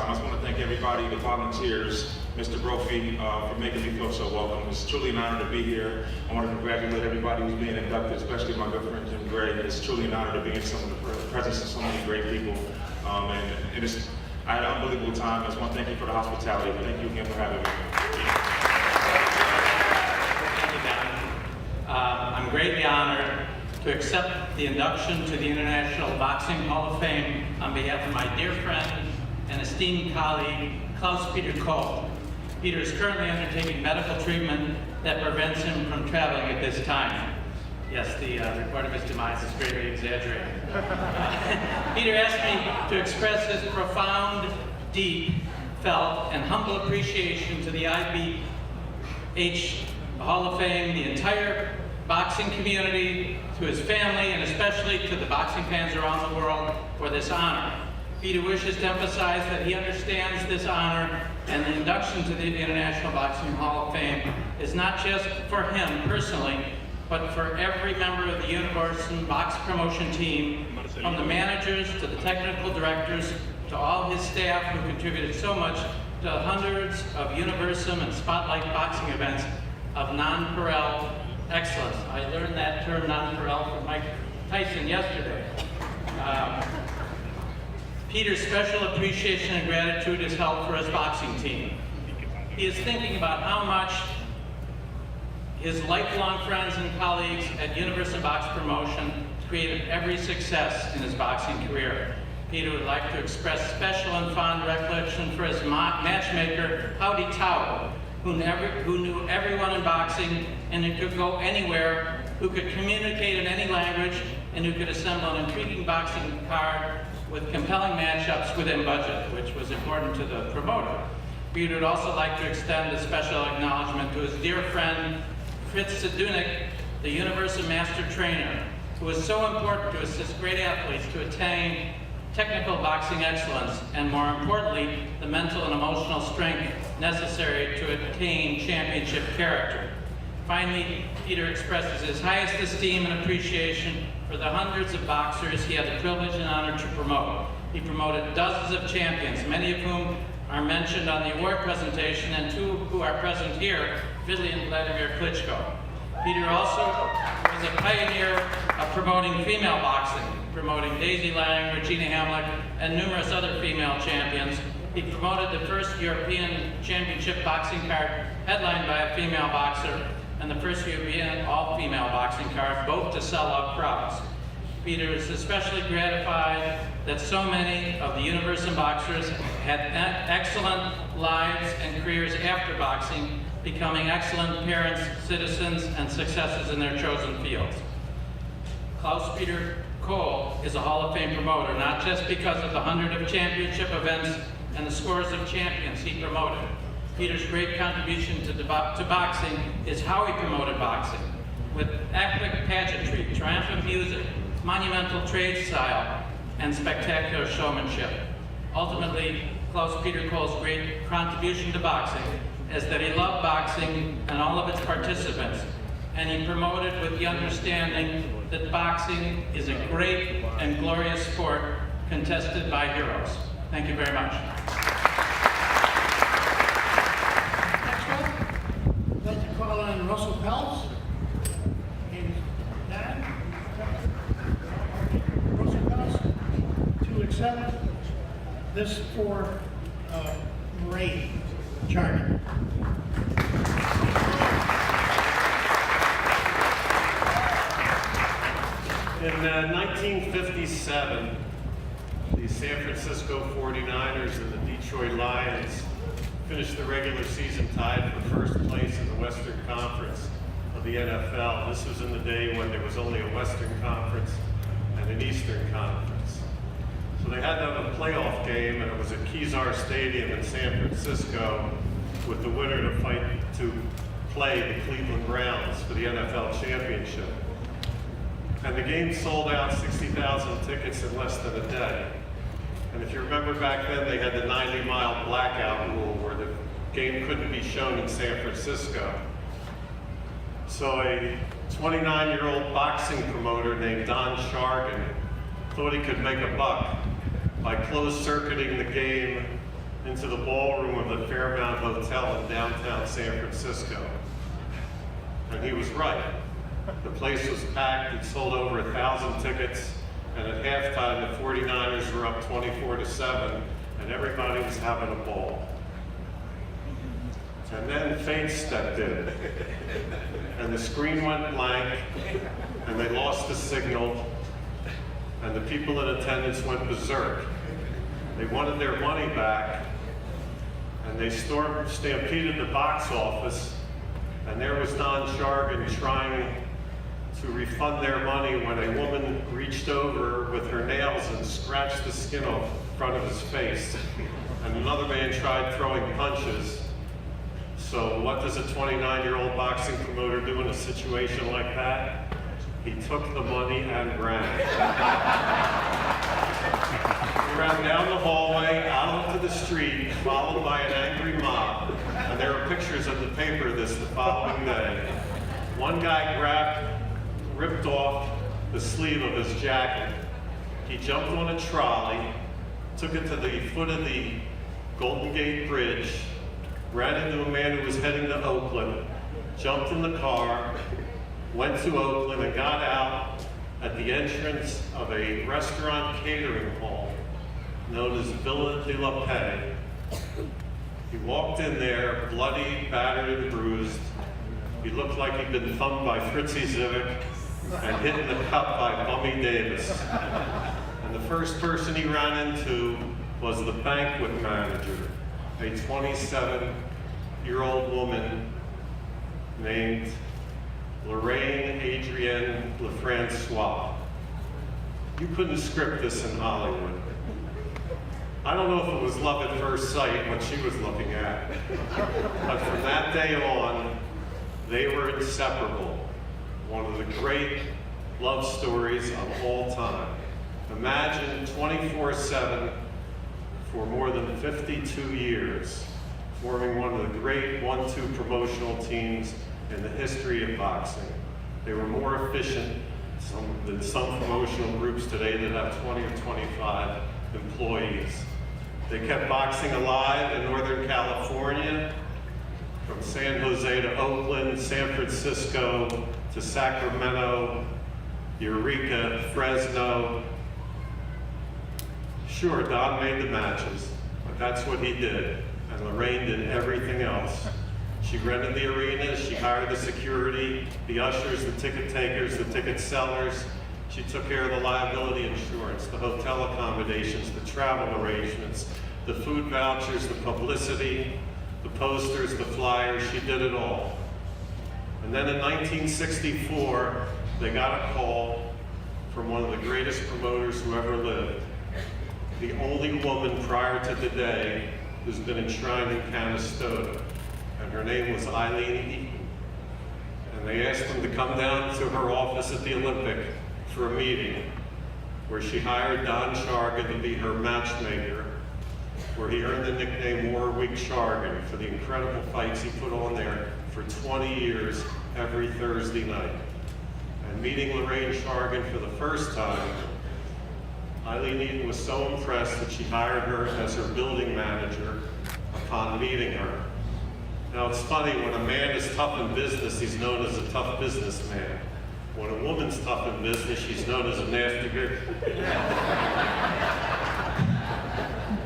time. I just want to thank everybody, the volunteers, Mr. Brophy, for making me feel so welcome. It's truly an honor to be here. I want to congratulate everybody who's being inducted, especially my good friend Jim Gray. It's truly an honor to be in some of the presence of so many great people. I had an unbelievable time. I just want to thank you for the hospitality. Thank you again for having me. Thank you, Don. I'm greatly honored to accept the induction to the International Boxing Hall of Fame on behalf of my dear friend and esteemed colleague, Klaus Peter Kohl. Peter is currently undertaking medical treatment that prevents him from traveling at this time. Yes, the report of his demise is greatly exaggerated. Peter asked me to express his profound, deep, felt, and humble appreciation to the IBHOF Hall of Fame, the entire boxing community, to his family, and especially to the boxing fans around the world for this honor. Peter wishes to emphasize that he understands this honor, and the induction to the International Boxing Hall of Fame is not just for him personally, but for every member of the Universum Box Promotion team, from the managers to the technical directors to all his staff who contributed so much to hundreds of Universum and Spotlight boxing events of non-parallel excellence. I learned that term non-parallel from Mike Tyson yesterday. Peter's special appreciation and gratitude is held for his boxing team. He is thinking about how much his lifelong friends and colleagues at Universum Box Promotion created every success in his boxing career. Peter would like to express special and fond recollection for his matchmaker, Howdy Tao, who knew everyone in boxing and who could go anywhere, who could communicate in any language, and who could assemble an intriguing boxing card with compelling matchups within budget, which was important to the promoter. Peter would also like to extend a special acknowledgement to his dear friend, Fritz Sedunik, the Universum Master Trainer, who was so important to assist great athletes to attain technical boxing excellence, and more importantly, the mental and emotional strength necessary to attain championship character. Finally, Peter expresses his highest esteem and appreciation for the hundreds of boxers he had the privilege and honor to promote. He promoted dozens of champions, many of whom are mentioned on the award presentation, and two who are present here, Vitali and Wladimir Klitschko. Peter also was a pioneer of promoting female boxing, promoting Daisy Lang, Regina Hamlet, and numerous other female champions. He promoted the first European Championship boxing card headlined by a female boxer, and the first European all-female boxing card, both to sell out crowds. Peter is especially gratified that so many of the Universum boxers had excellent lives and careers after boxing, becoming excellent parents, citizens, and successes in their chosen fields. Klaus Peter Kohl is a Hall of Fame promoter, not just because of the 100 of championship events and the scores of champions he promoted. Peter's great contribution to boxing is how he promoted boxing, with epic pageantry, triumphant music, monumental trade style, and spectacular showmanship. Ultimately, Klaus Peter Kohl's great contribution to boxing is that he loved boxing and all of its participants, and he promoted with the understanding that boxing is a great and glorious sport contested by heroes. Thank you very much. Next up, I'd like to call on Russell Peltz. And Dan, Russell Peltz, to accept this for Lorraine Chargin. In 1957, the San Francisco 49ers and the Detroit Lions finished the regular season tied for first place in the Western Conference of the NFL. This was in the day when there was only a Western Conference and an Eastern Conference. So they had to have a playoff game, and it was at Kezar Stadium in San Francisco, with the winner to fight to play the Cleveland Browns for the NFL championship. And the game sold out 60,000 tickets in less than a day. And if you remember back then, they had the 90-mile blackout rule where the game couldn't be shown in San Francisco. So a 29-year-old boxing promoter named Don Chargin thought he could make a buck by closed-circuiting the game into the ballroom of the Fairmount Hotel in downtown San Francisco. And he was right. The place was packed. He'd sold over 1,000 tickets, and at halftime, the 49ers were up 24-7, and everybody was having a ball. And then fate stepped in, and the screen went blank, and they lost the signal, and the people in attendance went berserk. They wanted their money back, and they stampeded the box office, and there was Don Chargin trying to refund their money when a woman reached over with her nails and scratched the skin off the front of his face, and another man tried throwing punches. So what does a 29-year-old boxing promoter do in a situation like that? He took the money and ran. He ran down the hallway, out onto the street, followed by an angry mob. And there are pictures of the paper this the following day. One guy ripped off the sleeve of his jacket. He jumped on a trolley, took it to the foot of the Golden Gate Bridge, ran into a man who was heading to Oakland, jumped in the car, went to Oakland and got out at the entrance of a restaurant catering hall known as Villa de la Paix. He walked in there, bloody, battered, and bruised. He looked like he'd been thumped by Fritzy Zivik and hit in the cup by Bummy Davis. And the first person he ran into was the banquet manager, a 27-year-old woman named Lorraine Adrienne LaFrancois. You couldn't script this in Hollywood. I don't know if it was love at first sight what she was looking at, but from that day on, they were inseparable. One of the great love stories of all time. Imagine 24/7 for more than 52 years, forming one of the great 1-2 promotional teams in the history of boxing. They were more efficient than some promotional groups today that have 20 or 25 employees. They kept boxing alive in Northern California, from San Jose to Oakland, San Francisco to Sacramento, Eureka, Fresno. Sure, Don made the matches, but that's what he did, and Lorraine did everything else. She rented the arenas, she hired the security, the ushers, the ticket takers, the ticket sellers. She took care of the liability insurance, the hotel accommodations, the travel arrangements, the food vouchers, the publicity, the posters, the flyers. She did it all. And then in 1964, they got a call from one of the greatest promoters who ever lived, the only woman prior to today who's been enshrined in Canastota, and her name was Ailing Eaton. And they asked him to come down to her office at the Olympic for a meeting, where she hired Don Chargin to be her matchmaker, where he earned the nickname Warwick Chargin for the incredible fights he put on there for 20 years every Thursday night. And meeting Lorraine Chargin for the first time, Ailing Eaton was so impressed that she hired her as her building manager upon meeting her. Now it's funny, when a man is tough in business, he's known as a tough businessman. When a woman's tough in business, she's known as a nasty girl.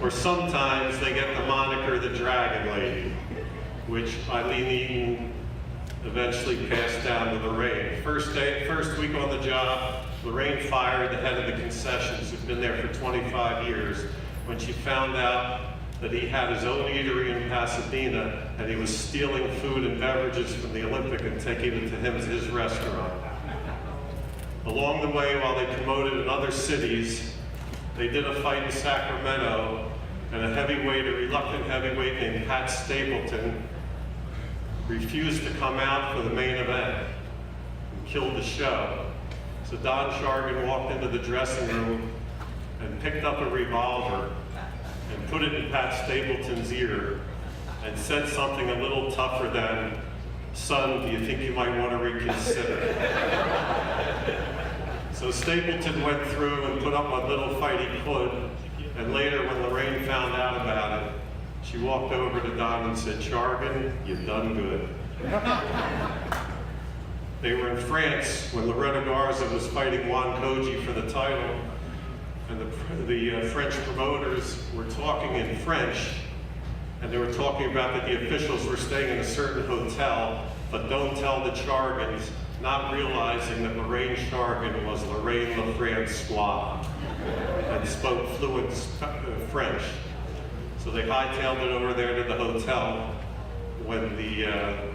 Or sometimes they get the moniker the Dragon Lady, which Ailing Eaton eventually passed down to Lorraine. First week on the job, Lorraine fired the head of the concessions, who'd been there for 25 years, when she found out that he had his own eatery in Pasadena and he was stealing food and beverages from the Olympic and taking it to him as his restaurant. Along the way, while they promoted in other cities, they did a fight in Sacramento, and a reluctant heavyweight named Pat Stapleton refused to come out for the main event and killed the show. So Don Chargin walked into the dressing room and picked up a revolver and put it in Pat Stapleton's ear and said something a little tougher than, "Son, do you think you might want to reconsider?" So Stapleton went through and put up what little fight he could, and later when Lorraine found out about it, She walked over to Don and said, "Chargin, you done good." They were in France when Loretta Garza was fighting Juan Koji for the title, and the French promoters were talking in French, and they were talking about that the officials were staying in a certain hotel, but don't tell the Chargins, not realizing that Lorraine Chargin was Lorraine LaFrancois and spoke fluent French. So they hightailed it over there to the hotel when the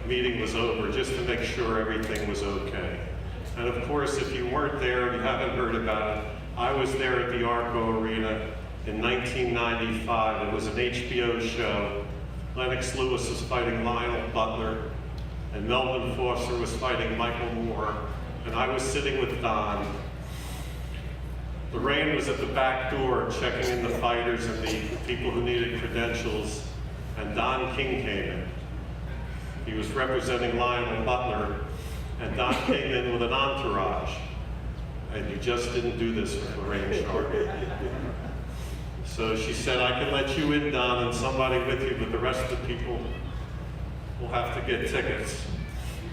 meeting was over, just to make sure everything was okay. And of course, if you weren't there and you haven't heard about it, I was there at the Arco Arena in 1995. It was an HBO show. Lennox Lewis was fighting Lionel Butler, and Melvin Foster was fighting Michael Moore, and I was sitting with Don. Lorraine was at the back door checking in the fighters and the people who needed credentials, and Don King came in. He was representing Lionel Butler, and Don came in with an entourage. And you just didn't do this with Lorraine Chargin. So she said, "I can let you in, Don, and somebody with you, but the rest of the people will have to get tickets."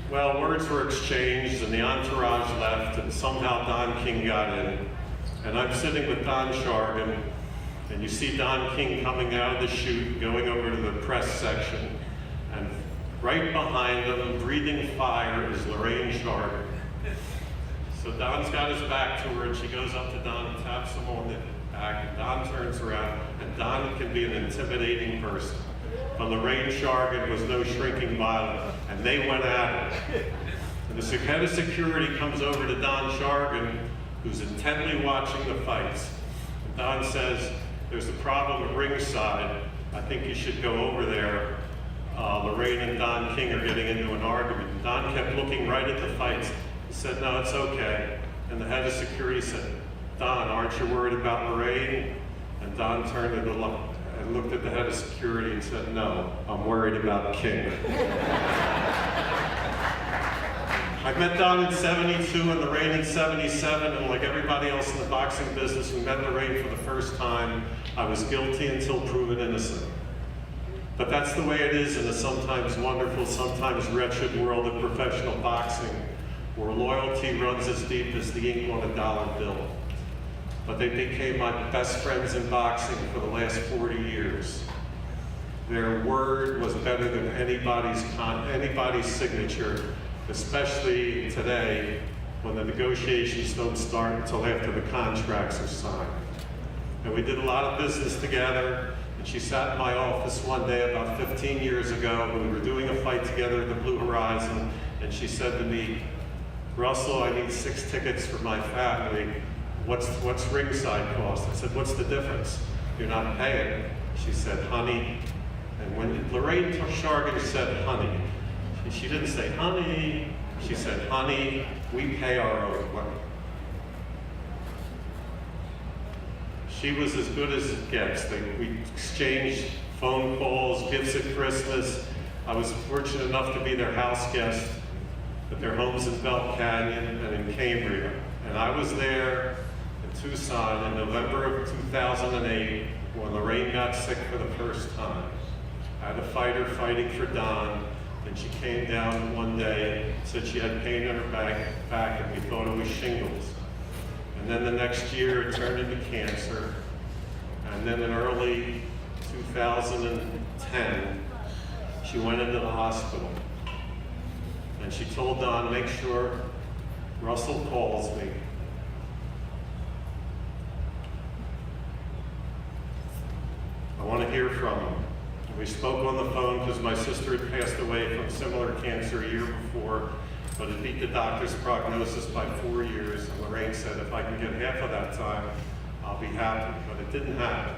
Well, words were exchanged, and the entourage left, and somehow Don King got in. And I'm sitting with Don Chargin, and you see Don King coming out of the chute, going over to the press section, and right behind him, breathing fire, is Lorraine Chargin. So Don's got his back to her, and she goes up to Don and taps him on the back, and Don turns around, and Don can be an intimidating person. But Lorraine Chargin was no shrinking violet, and they went at it. And the head of security comes over to Don Chargin, who's intently watching the fights. And Don says, "There's a problem at ringside. I think you should go over there. Lorraine and Don King are getting into an argument." And Don kept looking right at the fights. He said, "No, it's okay." And the head of security said, "Don, aren't you worried about Lorraine?" And Don turned and looked at the head of security and said, "No, I'm worried about King." I met Don in '72 and Lorraine in '77, and like everybody else in the boxing business who met Lorraine for the first time, I was guilty until proven innocent. But that's the way it is in a sometimes wonderful, sometimes wretched world of professional boxing, where loyalty runs as deep as the ink on a dollar bill. But they became my best friends in boxing for the last 40 years. Their word was better than anybody's signature, especially today when the negotiations don't start until after the contracts are signed. And we did a lot of business together, and she sat in my office one day about 15 years ago when we were doing a fight together at the Blue Horizon, and she said to me, "Russell, I need 6 tickets for my family. What's ringside cost?" I said, "What's the difference? You're not paying." She said, "Honey." And when Lorraine Chargin said honey, she didn't say honey, she said, "Honey, we pay our own way." She was as good as it gets. We exchanged phone calls, gifts at Christmas. I was fortunate enough to be their house guest at their homes in Belt Canyon and in Cambria. And I was there in Tucson in November of 2008 when Lorraine got sick for the first time. I had a fighter fighting for Don, and she came down one day, said she had pain in her back, and we thought it was shingles. And then the next year it turned into cancer. And then in early 2010, she went into the hospital. And she told Don, "Make sure Russell calls me." "I want to hear from him." And we spoke on the phone because my sister had passed away from similar cancer a year before, but it beat the doctor's prognosis by 4 years. And Lorraine said, "If I can get half of that time, I'll be happy." But it didn't happen.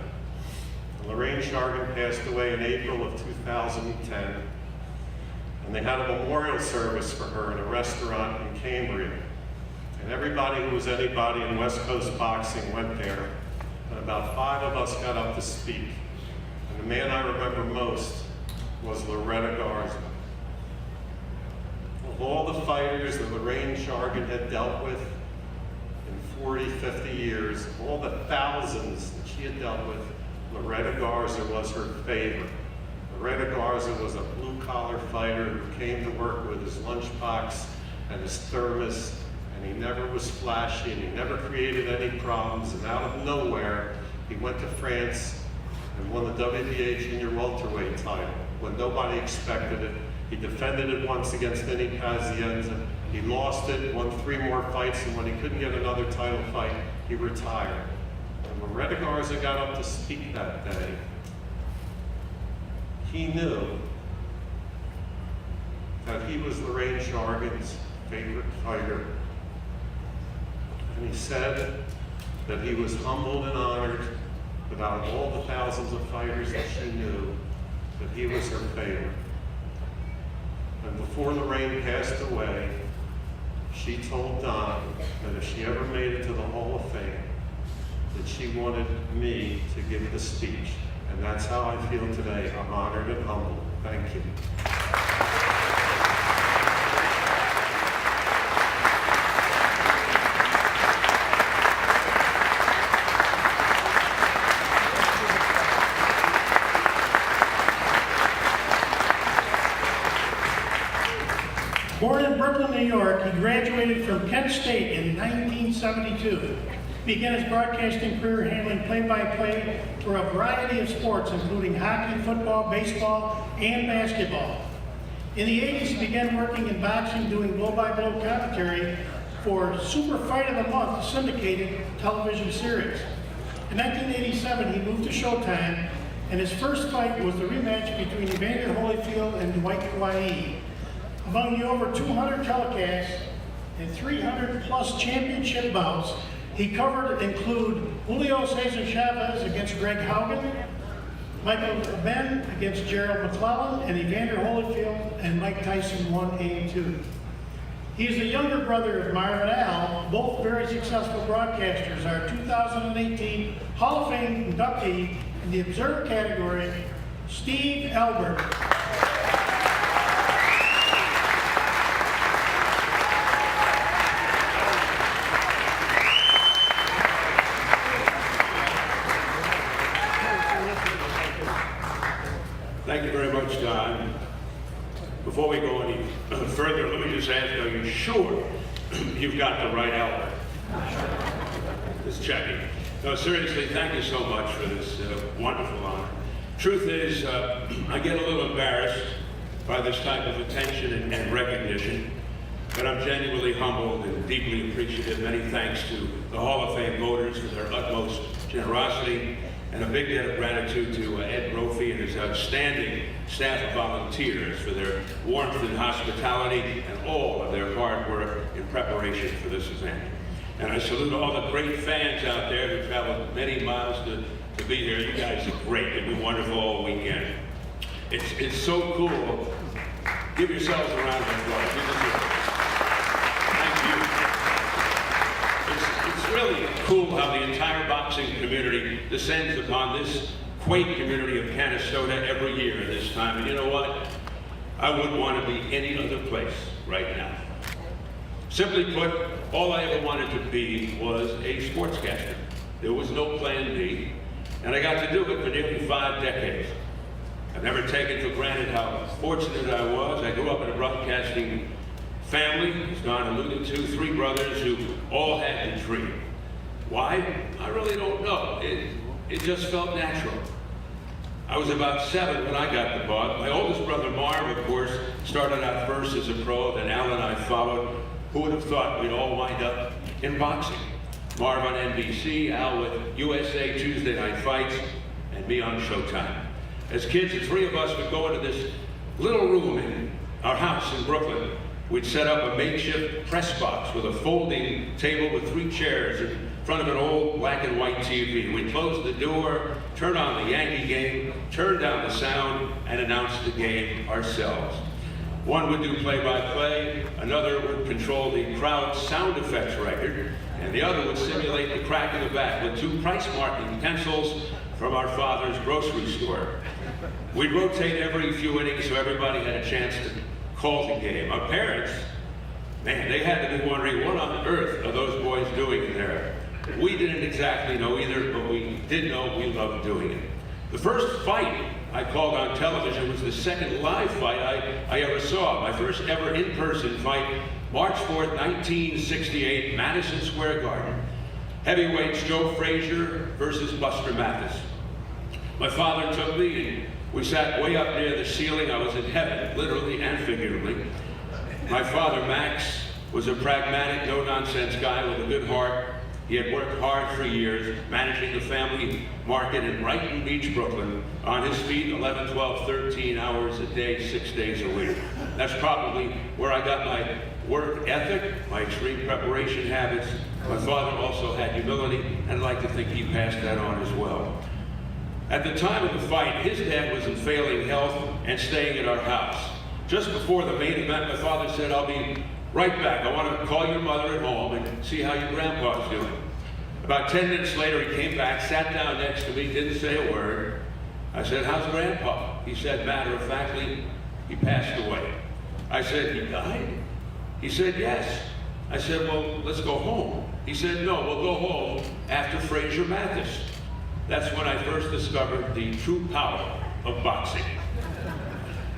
And Lorraine Chargin passed away in April of 2010. And they had a memorial service for her in a restaurant in Cambria. And everybody who was anybody in West Coast boxing went there. And about 5 of us got up to speak. And the man I remember most was Loretta Garza. Of all the fighters that Lorraine Chargin had dealt with in 40, 50 years, of all the thousands that she had dealt with, Loretta Garza was her favorite. Loretta Garza was a blue-collar fighter who came to work with his lunchbox and his thermos, and he never was flashy, and he never created any problems, and out of nowhere, he went to France and won the WBA junior welterweight title when nobody expected it. He defended it once against Vinny Pazienza. He lost it, won 3 more fights, and when he couldn't get another title fight, he retired. And when Loretta Garza got up to speak that day, he knew that he was Lorraine Chargin's favorite fighter. And he said that he was humbled and honored that out of all the thousands of fighters that she knew, that he was her favorite. And before Lorraine passed away, she told Don that if she ever made it to the Hall of Fame, that she wanted me to give the speech. And that's how I feel today. I'm honored and humbled. Thank you. Born in Brooklyn, New York, he graduated from Kent State in 1972. Began his broadcasting career handling play-by-play for a variety of sports, including hockey, football, baseball, and basketball. In the 80s, he began working in boxing, doing blow-by-blow commentary for Super Fight of the Month, a syndicated television series. In 1987, he moved to Showtime, and his first fight was the rematch between Evander Holyfield and Dwight Wade. Among the over 200 telecasts and 300-plus championship bouts he covered include Julio Cesar Chavez against Greg Haugen, Michael Ben against Gerald McClellan, and Evander Holyfield and Mike Tyson 1 and 2. He is the younger brother of Marvin Al, both very successful broadcasters. Our 2018 Hall of Fame inductee in the Observer category, Steve Albert. Thank you very much, Don. Before we go any further, let me just ask, are you sure you've got the right Albert? Just checking. No, seriously, thank you so much for this wonderful honor. Truth is, I get a little embarrassed by this type of attention and recognition, but I'm genuinely humbled and deeply appreciative. Many thanks to the Hall of Fame voters for their utmost generosity, and a big debt of gratitude to Ed Brophy and his outstanding staff of volunteers for their warmth and hospitality and all of their hard work in preparation for this event. And I salute all the great fans out there who traveled many miles to be here. You guys are great. It's been wonderful all weekend. It's so cool. Give yourselves a round of applause. Thank you. It's really cool how the entire boxing community descends upon this quaint community of Canastota every year at this time. And you know what? I wouldn't want to be any other place right now. Simply put, all I ever wanted to be was a sportscaster. There was no plan B, and I got to do it for nearly 5 decades. I've never taken for granted how fortunate I was. I grew up in a broadcasting family, as Don alluded to, 3 brothers who all had the dream. Why? I really don't know. It just felt natural. I was about 7 when I got the bug. My oldest brother, Marv, of course, started out first as a pro, then Al and I followed. Who would have thought we'd all wind up in boxing? Marv on NBC, Al with USA Tuesday Night Fights, and me on Showtime. As kids, the 3 of us would go into this little room in our house in Brooklyn. We'd set up a makeshift press box with a folding table with 3 chairs in front of an old black and white TV. We'd close the door, turn on the Yankee game, turn down the sound, and announce the game ourselves. One would do play-by-play, another would control the crowd sound effects record, and the other would simulate the crack in the back with 2 price-marking pencils from our father's grocery store. We'd rotate every few innings so everybody had a chance to call the game. Our parents, man, they had to be wondering, what on earth are those boys doing there? We didn't exactly know either, but we did know we loved doing it. The first fight I called on television was the second live fight I ever saw. My first ever in-person fight, March 4th, 1968, Madison Square Garden. Heavyweights Joe Frazier versus Buster Mathis. My father took me and we sat way up near the ceiling. I was in heaven, literally and figuratively. My father, Max, was a pragmatic, no-nonsense guy with a good heart. He had worked hard for years, managing the family market in Brighton Beach, Brooklyn, on his feet 11, 12, 13 hours a day, 6 days a week. That's probably where I got my work ethic, my extreme preparation habits. My father also had humility, and I'd like to think he passed that on as well. At the time of the fight, his dad was in failing health and staying at our house. Just before the main event, my father said, "I'll be right back. I want to call your mother at home and see how your grandpa's doing." About 10 minutes later, he came back, sat down next to me, didn't say a word. I said, "How's grandpa?" He said, matter-of-factly, "He passed away." I said, "He died?" He said, "Yes." I said, "Well, let's go home." He said, "No, we'll go home after Frazier Mathis." That's when I first discovered the true power of boxing.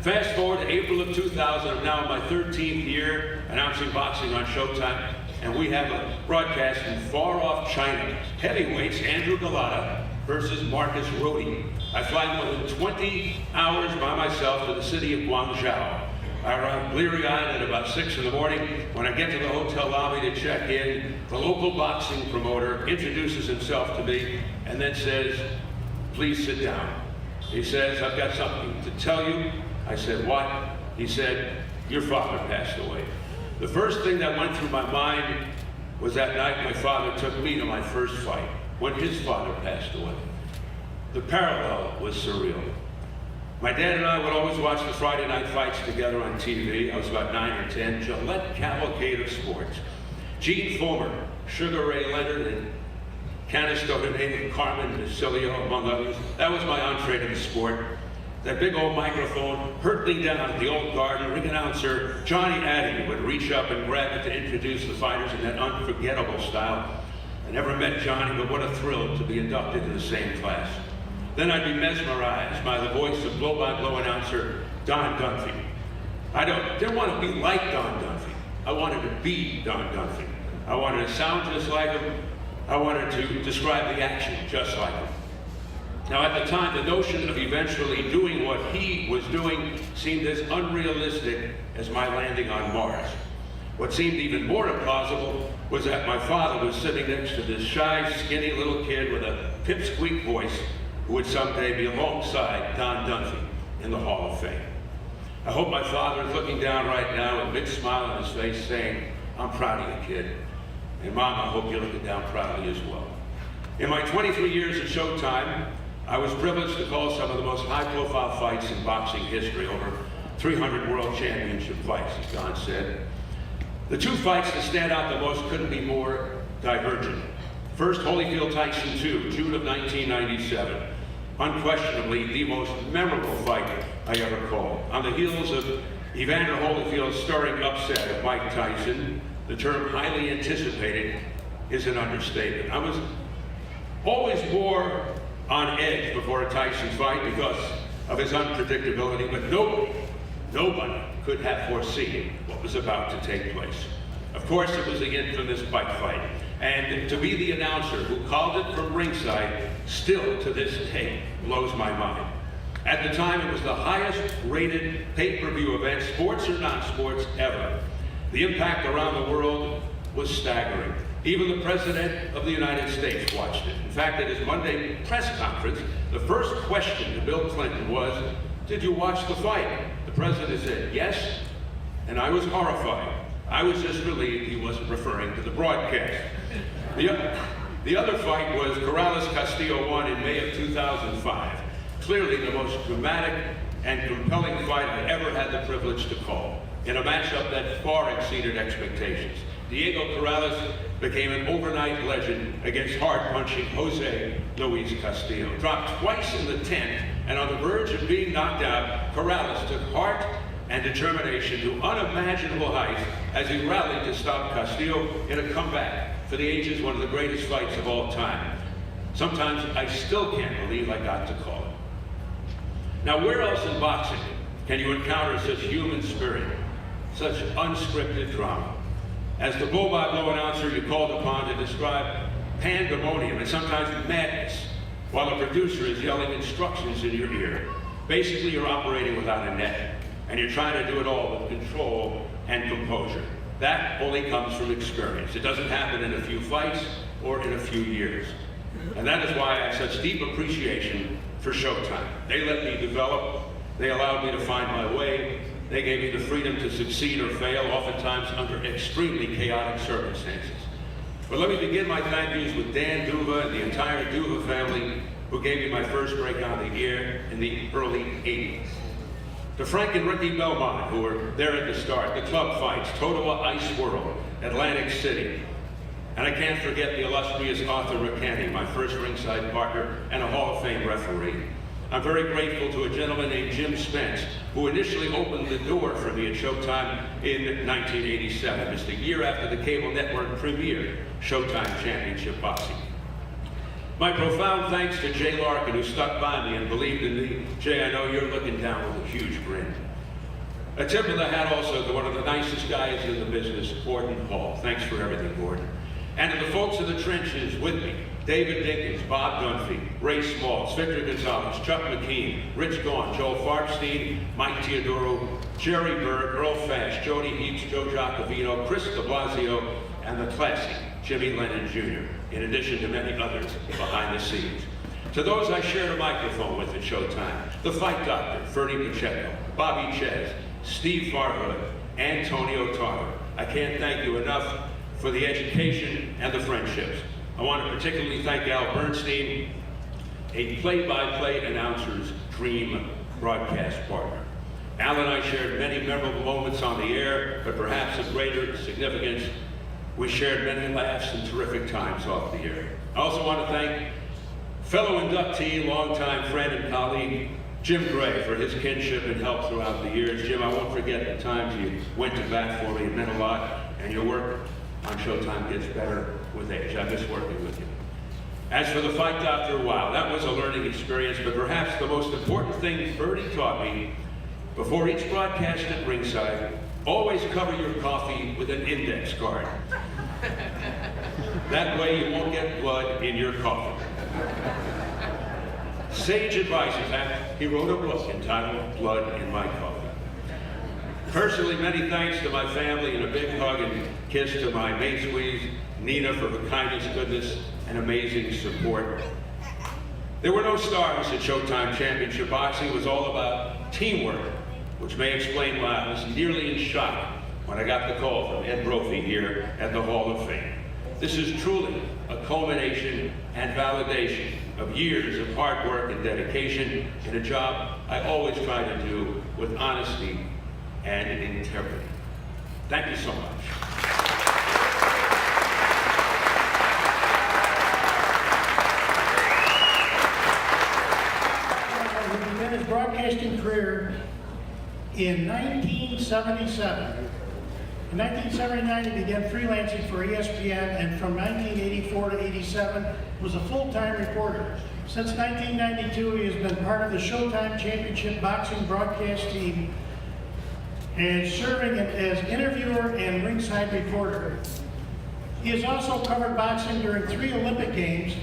Fast forward to April of 2000, I'm now in my 13th year announcing boxing on Showtime, and we have a broadcast in far-off China. Heavyweights Andrew Galata versus Marcus Rody. I fly more than 20 hours by myself to the city of Guangzhou. I arrive bleary-eyed at about 6 in the morning. When I get to the hotel lobby to check in, the local boxing promoter introduces himself to me and then says, "Please sit down." He says, "I've got something to tell you." I said, "What?" He said, "Your father passed away." The first thing that went through my mind was that night my father took me to my first fight, when his father passed away. The parallel was surreal. My dad and I would always watch the Friday night fights together on TV. I was about 9 or 10, Gillette cavalcade of sports. Gene Fulmer, Sugar Ray Leonard, and Canastota named Carmen Basilio, among others. That was my entree to the sport. That big old microphone hurtling down at the old garden, ring announcer Johnny Addy would reach up and grab it to introduce the fighters in that unforgettable style. I never met Johnny, but what a thrill to be inducted in the same class. Then I'd be mesmerized by the voice of blow-by-blow announcer Don Dunphy. I didn't want to be like Don Dunphy. I wanted to be Don Dunphy. I wanted to sound just like him. I wanted to describe the action just like him. Now, at the time, the notion of eventually doing what he was doing seemed as unrealistic as my landing on Mars. What seemed even more implausible was that my father was sitting next to this shy, skinny little kid with a pipsqueak voice who would someday be alongside Don Dunphy in the Hall of Fame. I hope my father is looking down right now with a big smile on his face saying, "I'm proud of you, kid." And Mom, I hope you're looking down proudly as well. In my 23 years at Showtime, I was privileged to call some of the most high-profile fights in boxing history, over 300 world championship fights, as Don said. The two fights that stand out the most couldn't be more divergent. First, Holyfield Tyson 2, June of 1997. Unquestionably the most memorable fight I ever called. On the heels of Evander Holyfield's stirring upset of Mike Tyson, the term highly anticipated is an understatement. I was always more on edge before a Tyson fight because of his unpredictability, but nobody could have foreseen what was about to take place. Of course, it was the infamous bike fight. And to be the announcer who called it from ringside still to this day blows my mind. At the time, it was the highest rated pay-per-view event, sports or non-sports, ever. The impact around the world was staggering. Even the President of the United States watched it. In fact, at his Monday press conference, the first question to Bill Clinton was, "Did you watch the fight?" The President said, "Yes," and I was horrified. I was just relieved he wasn't referring to the broadcast. The other fight was Corrales-Castillo won in May of 2005. Clearly the most dramatic and compelling fight I ever had the privilege to call, in a matchup that far exceeded expectations. Diego Corrales became an overnight legend against hard-punching Jose Luis Castillo. Dropped twice in the 10th, and on the verge of being knocked out, Corrales took heart and determination to unimaginable heights as he rallied to stop Castillo in a comeback for the ages one of the greatest fights of all time. Sometimes I still can't believe I got to call it. Now, where else in boxing can you encounter such human spirit, such unscripted drama? As the bull-by-blow announcer, you're called upon to describe pandemonium and sometimes madness, while the producer is yelling instructions in your ear. Basically, you're operating without a net, and you're trying to do it all with control and composure. That only comes from experience. It doesn't happen in a few fights or in a few years. And that is why I have such deep appreciation for Showtime. They let me develop, they allowed me to find my way, they gave me the freedom to succeed or fail, oftentimes under extremely chaotic circumstances. But let me begin my thank yous with Dan Duva and the entire Duva family, who gave me my first break on the air in the early 80s. To Frank and Ricky Belmont, who were there at the start, the club fights, Totowa Ice World, Atlantic City. And I can't forget the illustrious Arthur McCanny, my first ringside partner and a Hall of Fame referee. I'm very grateful to a gentleman named Jim Spence, who initially opened the door for me at Showtime in 1987, just a year after the cable network premiered Showtime Championship Boxing. My profound thanks to Jay Larkin, who stuck by me and believed in me. Jay, I know you're looking down with a huge grin. A tip of the hat also to one of the nicest guys in the business, Gordon Hall. Thanks for everything, Gordon. And to the folks in the trenches with me, David Dinkins, Bob Dunphy, Ray Smalls, Victor Gonzalez, Chuck McKean, Rich Gaughan, Joel Farbstein, Mike Teodoro, Jerry Berg, Earl Fash, Jody Heaps, Joe Giacovino, Chris de Blasio, and the classic Jimmy Lennon Jr., in addition to many others behind the scenes. To those I shared a microphone with at Showtime, the Fight Doctor, Ferdy Pacheco, Bobby Ches, Steve Farhood, Antonio Tarver. I can't thank you enough for the education and the friendships. I want to particularly thank Al Bernstein, a play-by-play announcer's dream broadcast partner. Al and I shared many memorable moments on the air, but perhaps of greater significance, we shared many laughs and terrific times off the air. I also want to thank fellow inductee, longtime friend and colleague, Jim Gray, for his kinship and help throughout the years. Jim, I won't forget the times you went to bat for me. It meant a lot, and your work on Showtime gets better with age. I miss working with you. As for the Fight Doctor, wow, that was a learning experience, but perhaps the most important thing Ferdy taught me, before each broadcast at ringside, always cover your coffee with an index card. That way you won't get blood in your coffee. Sage advice, in fact, he wrote a book entitled Blood in My Coffee. Personally, many thanks to my family and a big hug and kiss to my main squeeze, Nina, for her kindness, goodness, and amazing support. There were no stars at Showtime Championship Boxing. It was all about teamwork, which may explain why I was nearly in shock when I got the call from Ed Brophy here at the Hall of Fame. This is truly a culmination and validation of years of hard work and dedication in a job I always try to do with honesty and integrity. Thank you so much. He began his broadcasting career in 1977. In 1979, he began freelancing for ESPN, and from 1984 to 87, was a full-time reporter. Since 1992, he has been part of the Showtime Championship Boxing broadcast team and serving as interviewer and ringside reporter. He has also covered boxing during 3 Olympic Games.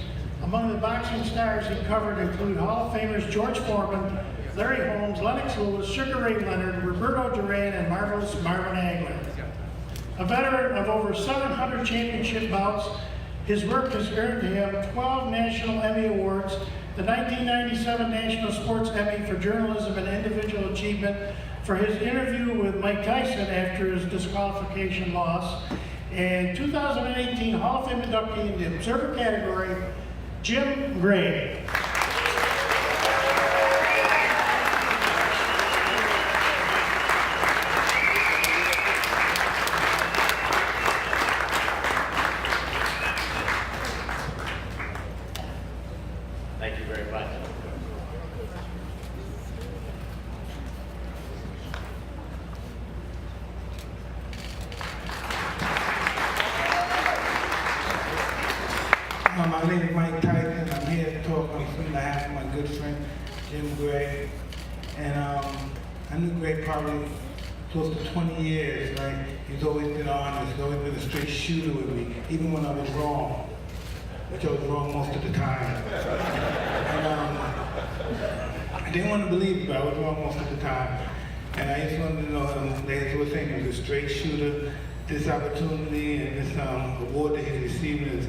Among the boxing stars he covered include Hall of Famers George Foreman, Larry Holmes, Lennox Lewis, Sugar Ray Leonard, Roberto Duran, and marvelous Marvin Hagler. A veteran of over 700 championship bouts, his work has earned him 12 National Emmy Awards, the 1997 National Sports Emmy for Journalism and Individual Achievement for his interview with Mike Tyson after his disqualification loss, and 2018 Hall of Fame inductee in the Observer category, Jim Gray. Thank you very much. My name is Mike Tyson. I'm here to talk on behalf of my good friend, Jim Gray. And I knew Greg probably close to 20 years, right? He's always been honest, he's always been a straight shooter with me, even when I was wrong, which I was wrong most of the time. And I didn't want to believe it, but I was wrong most of the time. And I just wanted to know, they were saying he was a straight shooter. This opportunity and this award that he's receiving is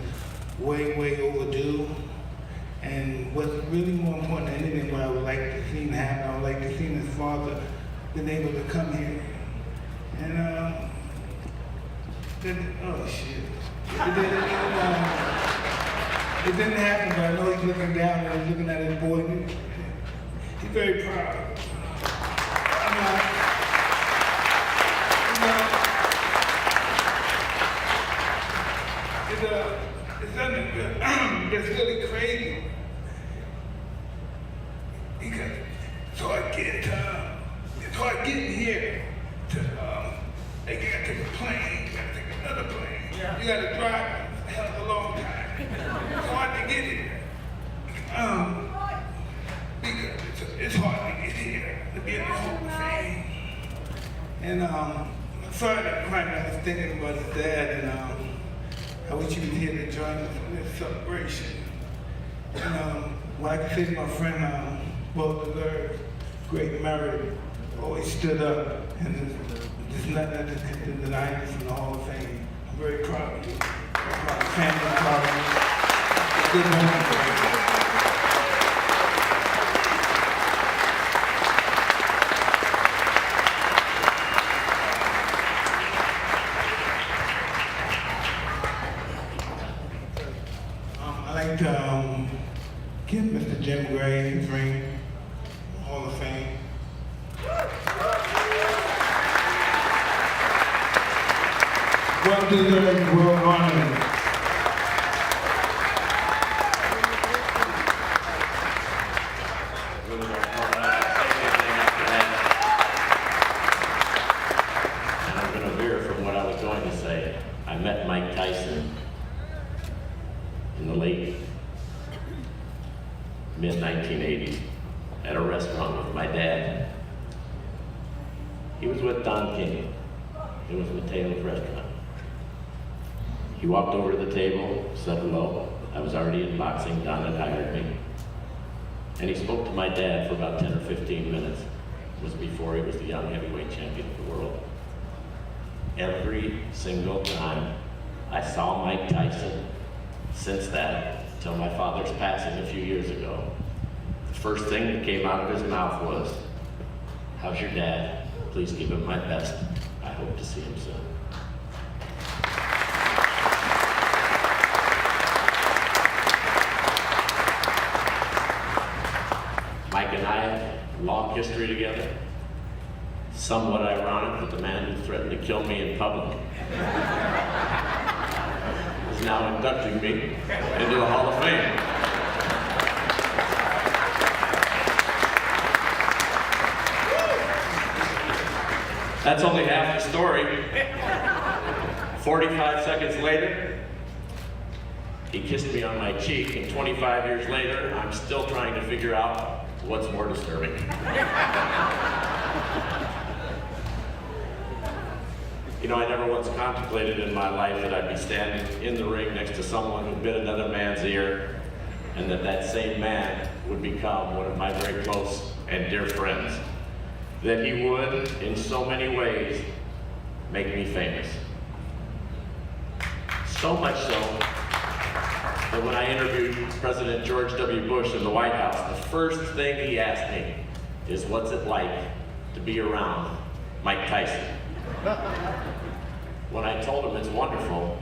way, way overdue. And what's really more important than anything, what I would like to see him happen, I would like to see his father been able to come here. And oh shit. It didn't happen, but I know he's looking down and he's looking at his boy. He's very proud. It's something that's really crazy. Because it's hard getting here to, you gotta take a plane, you gotta take another plane. Yeah. You gotta drive a hell of a long time. It's hard to get here. Because it's hard to get here, to be in the Hall of Fame. And sorry to cry, I was thinking about his dad, and I wish he was here to join us in this celebration. And what I can say to my friend, well-deserved, great merit, always stood up, and there's nothing that can deny us in the Hall of Fame. I'm very proud of you. Very proud of the family, proud of you. It's a good moment for you. Give Mr. Jim Gray his ring, Hall of Fame. Well deserved, well honored. And I'm going to veer from what I was going to say. I met Mike Tyson in the late mid-1980s at a restaurant with my dad. He was with Don King. It was Mateo's restaurant. He walked over to the table, said hello. I was already in boxing, Don had hired me. And he spoke to my dad for about 10 or 15 minutes. It was before he was the young heavyweight champion of the world. Every single time I saw Mike Tyson, since that, till my father's passing a few years ago, the first thing that came out of his mouth was, "How's your dad? Please give him my best. I hope to see him soon." Mike and I have a long history together. Somewhat ironic that the man who threatened to kill me in public is now inducting me into the Hall of Fame. That's only half the story. 45 seconds later, he kissed me on my cheek, and 25 years later, I'm still trying to figure out what's more disturbing. You know, I never once contemplated in my life that I'd be standing in the ring next to someone who bit another man's ear, and that same man would become one of my very close and dear friends. That he would, in so many ways, make me famous. So much so that when I interviewed President George W. Bush in the White House, the first thing he asked me is, what's it like to be around Mike Tyson? When I told him it's wonderful,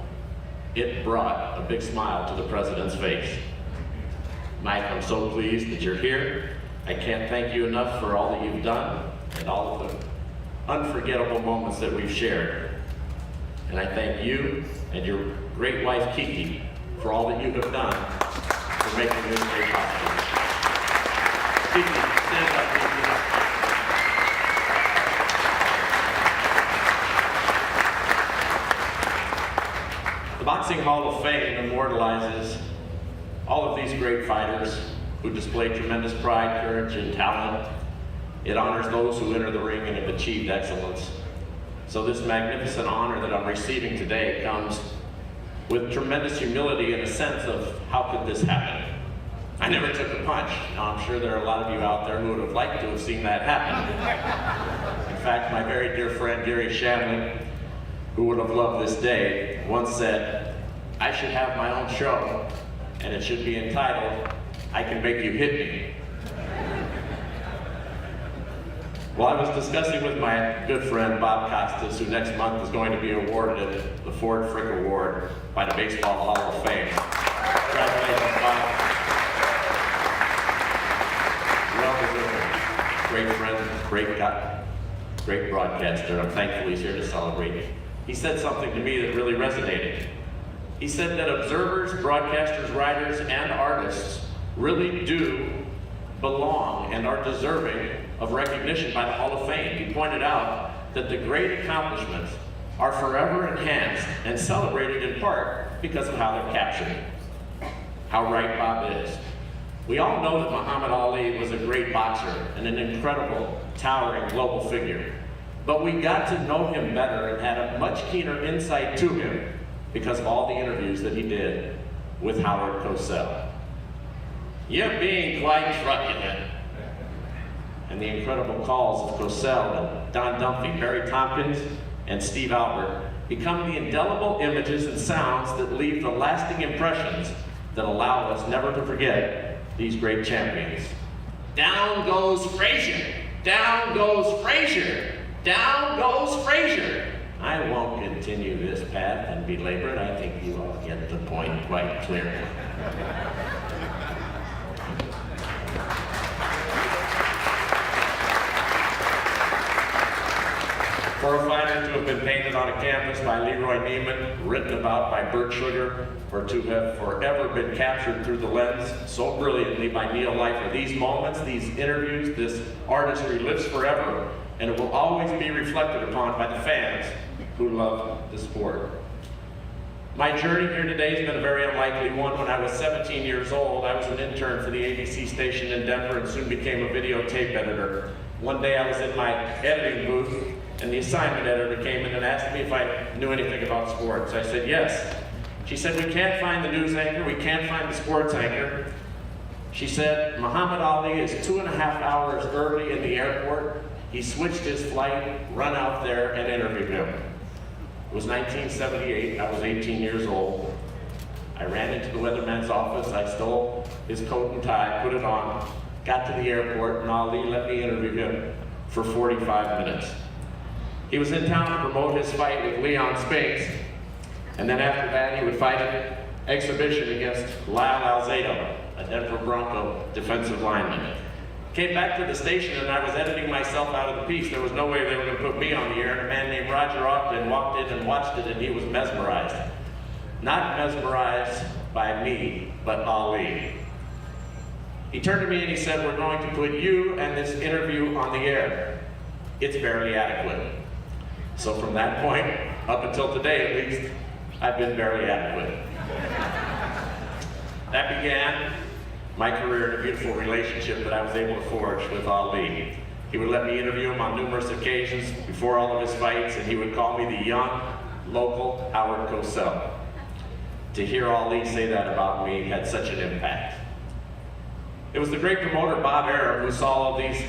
it brought a big smile to the president's face. Mike, I'm so pleased that you're here. I can't thank you enough for all that you've done and all of the unforgettable moments that we've shared. And I thank you and your great wife, Kiki, for all that you have done for making this day possible. Kiki, stand up, Kiki. The Boxing Hall of Fame immortalizes all of these great fighters who displayed tremendous pride, courage, and talent It honors those who enter the ring and have achieved excellence. So this magnificent honor that I'm receiving today comes with tremendous humility and a sense of how could this happen? I never took a punch. Now, I'm sure there are a lot of you out there who would have liked to have seen that happen. In fact, my very dear friend Gary Shandling, who would have loved this day, once said, I should have my own show, and it should be entitled, I Can Make You Hit Me. Well, I was discussing with my good friend Bob Costas, who next month is going to be awarded the Ford Frick Award by the Baseball Hall of Fame. Congratulations, Bob. Well-deserved. Great friend, great guy, great broadcaster. I'm thankful he's here to celebrate. He said something to me that really resonated. He said that observers, broadcasters, writers, and artists really do belong and are deserving of recognition by the Hall of Fame. He pointed out that the great accomplishments are forever enhanced and celebrated in part because of how they're captured. How right Bob is. We all know that Muhammad Ali was a great boxer and an incredible, towering global figure. But we got to know him better and had a much keener insight to him because of all the interviews that he did with Howard Cosell. You're being quite truculent. And the incredible calls of Cosell and Don Dumphy, Barry Tompkins, and Steve Albert become the indelible images and sounds that leave the lasting impressions that allow us never to forget these great champions. Down goes Frazier! Down goes Frazier! Down goes Frazier! I won't continue this path and belabor it. I think you all get the point quite clearly. For a fighter to have been painted on a canvas by Leroy Neiman, written about by Burt Sugar, or to have forever been captured through the lens so brilliantly by Neil Leifer, these moments, these interviews, this artistry lives forever, and it will always be reflected upon by the fans who love the sport. My journey here today has been a very unlikely one. When I was 17 years old, I was an intern for the ABC station in Denver and soon became a videotape editor. One day I was in my editing booth, and the assignment editor came in and asked me if I knew anything about sports. I said yes. She said, we can't find the news anchor, we can't find the sports anchor. She said, Muhammad Ali is 2.5 hours early in the airport. He switched his flight, run out there and interviewed him. It was 1978, I was 18 years old. I ran into the weatherman's office, I stole his coat and tie, put it on, got to the airport, and Ali let me interview him for 45 minutes. He was in town to promote his fight with Leon Spinks, and then after that he would fight an exhibition against Lyle Alzado, a Denver Bronco defensive lineman. Came back to the station and I was editing myself out of the piece. There was no way they were going to put me on the air, and a man named Roger Ogden walked in and watched it, and he was mesmerized. Not mesmerized by me, but Ali. He turned to me and he said, we're going to put you and this interview on the air. It's barely adequate. So from that point, up until today at least, I've been barely adequate. That began my career in a beautiful relationship that I was able to forge with Ali. He would let me interview him on numerous occasions before all of his fights, and he would call me the young, local Howard Cosell. To hear Ali say that about me had such an impact. It was the great promoter Bob Arum who saw all these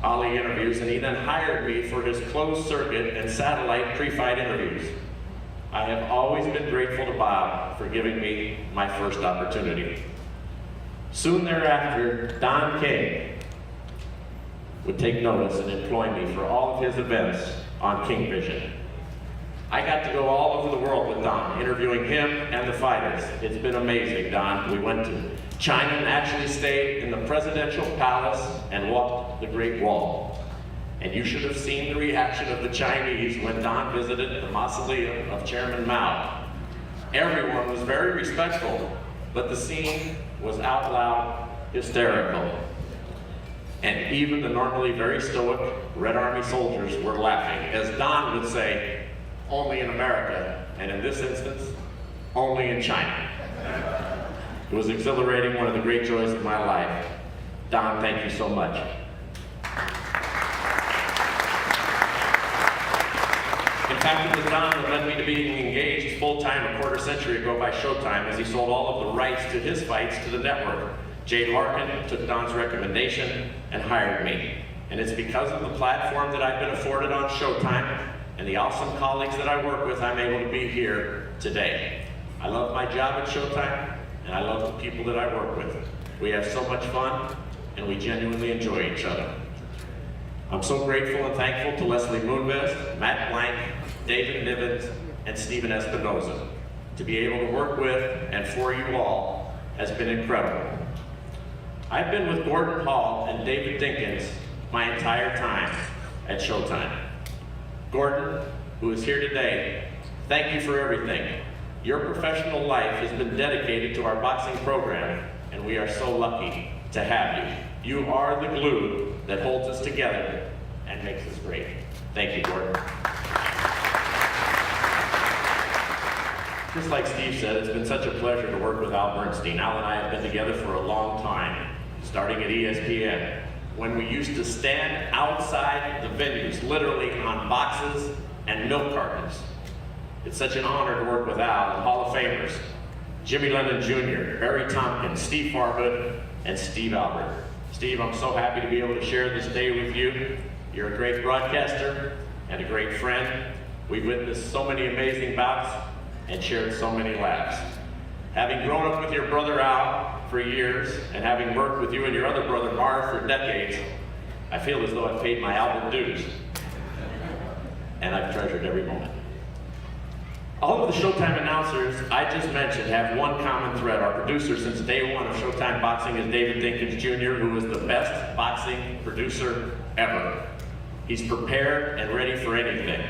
Ali interviews, and he then hired me for his closed circuit and satellite pre-fight interviews. I have always been grateful to Bob for giving me my first opportunity. Soon thereafter, Don King would take notice and employ me for all of his events on King Vision. I got to go all over the world with Don, interviewing him and the fighters. It's been amazing, Don. We went to China and actually stayed in the presidential palace and walked the Great Wall. And you should have seen the reaction of the Chinese when Don visited the mausoleum of Chairman Mao. Everyone was very respectful, but the scene was out loud hysterical. And even the normally very stoic Red Army soldiers were laughing, as Don would say, only in America, and in this instance, only in China. It was exhilarating, one of the great joys of my life. Don, thank you so much. In fact, it was Don that led me to being engaged full-time a quarter century ago by Showtime, as he sold all of the rights to his fights to the network. Jay Larkin took Don's recommendation and hired me. And it's because of the platform that I've been afforded on Showtime and the awesome colleagues that I work with, I'm able to be here today. I love my job at Showtime, and I love the people that I work with. We have so much fun, and we genuinely enjoy each other. I'm so grateful and thankful to Leslie Moonves, Matt Blank, David Nivens, and Stephen Espinoza. To be able to work with and for you all has been incredible. I've been with Gordon Hall and David Dinkins my entire time at Showtime. Gordon, who is here today, thank you for everything. Your professional life has been dedicated to our boxing program, and we are so lucky to have you. You are the glue that holds us together and makes us great. Thank you, Gordon. Just like Steve said, it's been such a pleasure to work with Al Bernstein. Al and I have been together for a long time, starting at ESPN, when we used to stand outside the venues, literally on boxes and milk cartons. It's such an honor to work with Al and Hall of Famers, Jimmy Lennon Jr., Barry Tompkins, Steve Farhood, and Steve Albert. Steve, I'm so happy to be able to share this day with you. You're a great broadcaster and a great friend. We've witnessed so many amazing bouts and shared so many laughs. Having grown up with your brother Al for years, and having worked with you and your other brother Marv for decades, I feel as though I've paid my Albert dues, and I've treasured every moment. All of the Showtime announcers I just mentioned have one common thread. Our producer since day one of Showtime Boxing is David Dinkins Jr., who is the best boxing producer ever. He's prepared and ready for anything.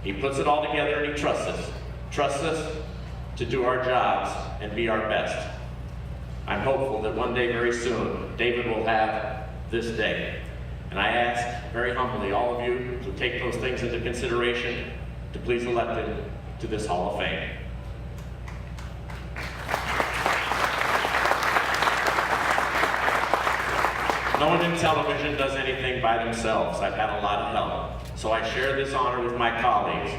He puts it all together and he trusts us to do our jobs and be our best. I'm hopeful that one day very soon, David will have this day. And I ask very humbly all of you to take those things into consideration to please elect him to this Hall of Fame. No one in television does anything by themselves. I've had a lot of help. So I share this honor with my colleagues,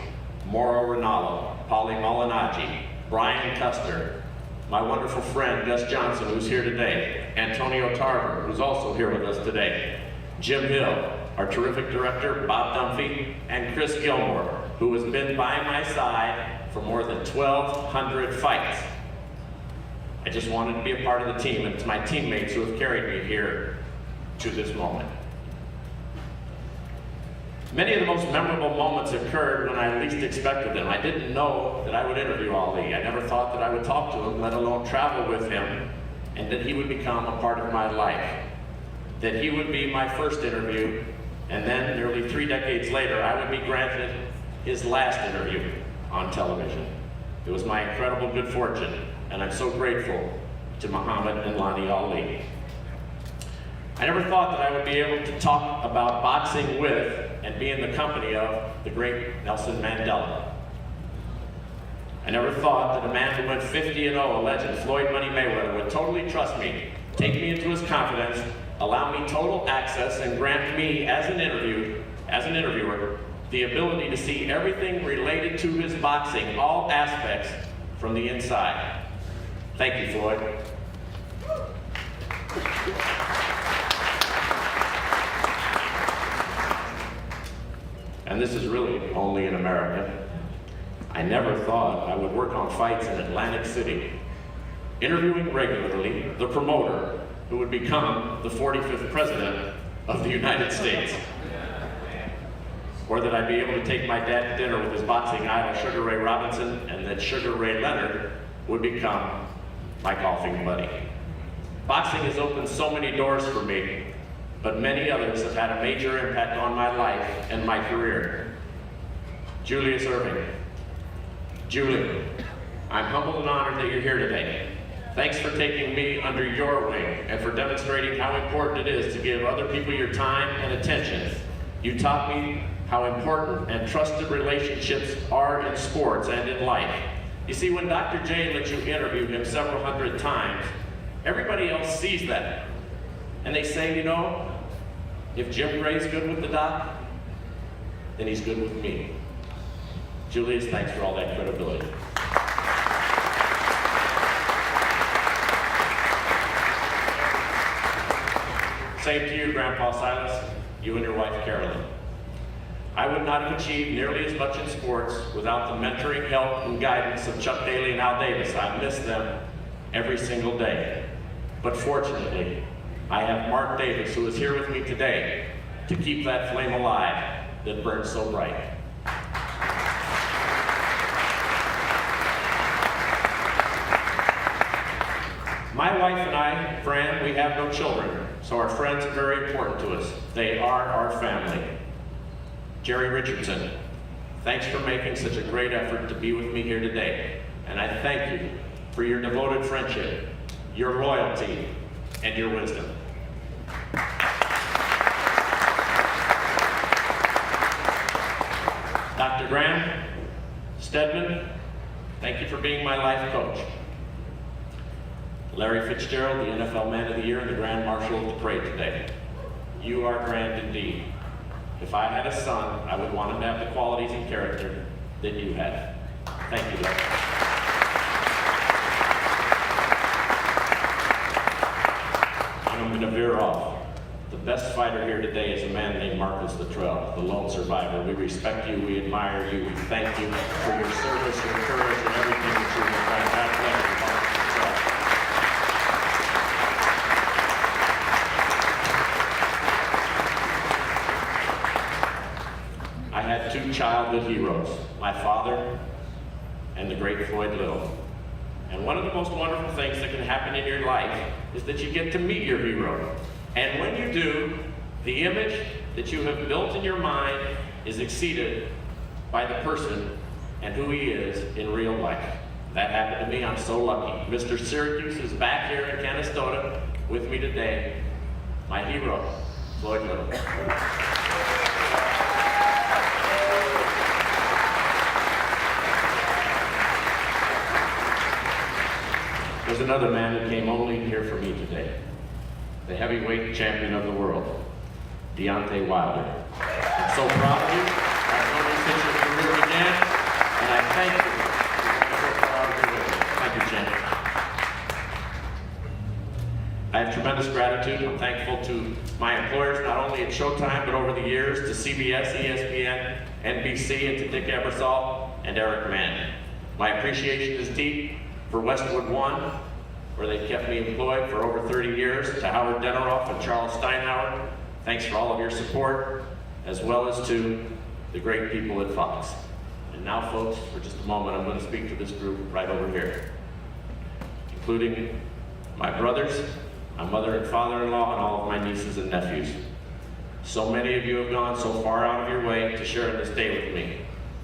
Mauro Ranallo, Paulie Molinaggi, Brian Custer, my wonderful friend Gus Johnson, who's here today, Antonio Tarver, who's also here with us today, Jim Hill, our terrific director, Bob Dunphy, and Chris Gilmore, who has been by my side for more than 1,200 fights. I just wanted to be a part of the team, and it's my teammates who have carried me here to this moment. Many of the most memorable moments occurred when I least expected them. I didn't know that I would interview Ali. I never thought that I would talk to him, let alone travel with him, and that he would become a part of my life. That he would be my first interview, and then nearly 3 decades later, I would be granted his last interview on television. It was my incredible good fortune, and I'm so grateful to Muhammad and Lonnie Ali. I never thought that I would be able to talk about boxing with and be in the company of the great Nelson Mandela. I never thought that a man who went 50-0, a legend, Floyd Money Mayweather, would totally trust me, take me into his confidence, allow me total access, and grant me, as an interviewer, the ability to see everything related to his boxing, all aspects, from the inside. Thank you, Floyd. And this is really only in America. I never thought I would work on fights in Atlantic City, interviewing regularly the promoter who would become the 45th president of the United States. Or that I'd be able to take my dad to dinner with his boxing idol, Sugar Ray Robinson, and that Sugar Ray Leonard would become my golfing buddy. Boxing has opened so many doors for me, but many others have had a major impact on my life and my career. Julius Erving. Julie, I'm humbled and honored that you're here today. Thanks for taking me under your wing and for demonstrating how important it is to give other people your time and attention. You taught me how important and trusted relationships are in sports and in life. You see, when Dr. J lets you interview him several hundred times, everybody else sees that. And they say, you know, if Jim Gray's good with the doc, then he's good with me. Julius, thanks for all that credibility. Same to you, Grandpa Silas, you and your wife, Carolyn. I would not have achieved nearly as much in sports without the mentoring, help, and guidance of Chuck Daly and Al Davis. I miss them every single day. But fortunately, I have Marc Davis, who is here with me today, to keep that flame alive that burns so bright. My wife and I, Fran, we have no children, so our friends are very important to us. They are our family. Jerry Richardson, thanks for making such a great effort to be with me here today. And I thank you for your devoted friendship, your loyalty, and your wisdom. Dr. Graham, Stedman, thank you for being my life coach. Larry Fitzgerald, the NFL Man of the Year and the Grand Marshal of the Parade today. You are grand indeed. If I had a son, I would want him to have the qualities and character that you had. Thank you, Larry. And I'm going to veer off. The best fighter here today is a man named Marcus Luttrell, the lone survivor. We respect you, we admire you, we thank you for your service, your courage, and everything that you have done. God bless you, Marcus Luttrell. I had two childhood heroes, my father and the great Floyd Little. And one of the most wonderful things that can happen in your life is that you get to meet your hero. And when you do, the image that you have built in your mind is exceeded by the person and who he is in real life. That happened to me, I'm so lucky. Mr. Syracuse is back here in Canastota with me today. My hero, Floyd Little. There's another man who came only here for me today. The heavyweight champion of the world, Deontay Wilder. I'm so proud of you. I've known you since your career began, and I thank you. I'm so proud of you. Thank you, champion. I have tremendous gratitude. I'm thankful to my employers, not only at Showtime, but over the years, to CBS, ESPN, NBC, and to Dick Ebersol and Eric Mann. My appreciation is deep for Westwood One, where they kept me employed for over 30 years, to Howard Deneroff and Charles Steinhauer. Thanks for all of your support, as well as to the great people at Fox. And now, folks, for just a moment, I'm going to speak to this group right over here, including my brothers, my mother and father-in-law, and all of my nieces and nephews. So many of you have gone so far out of your way to share this day with me.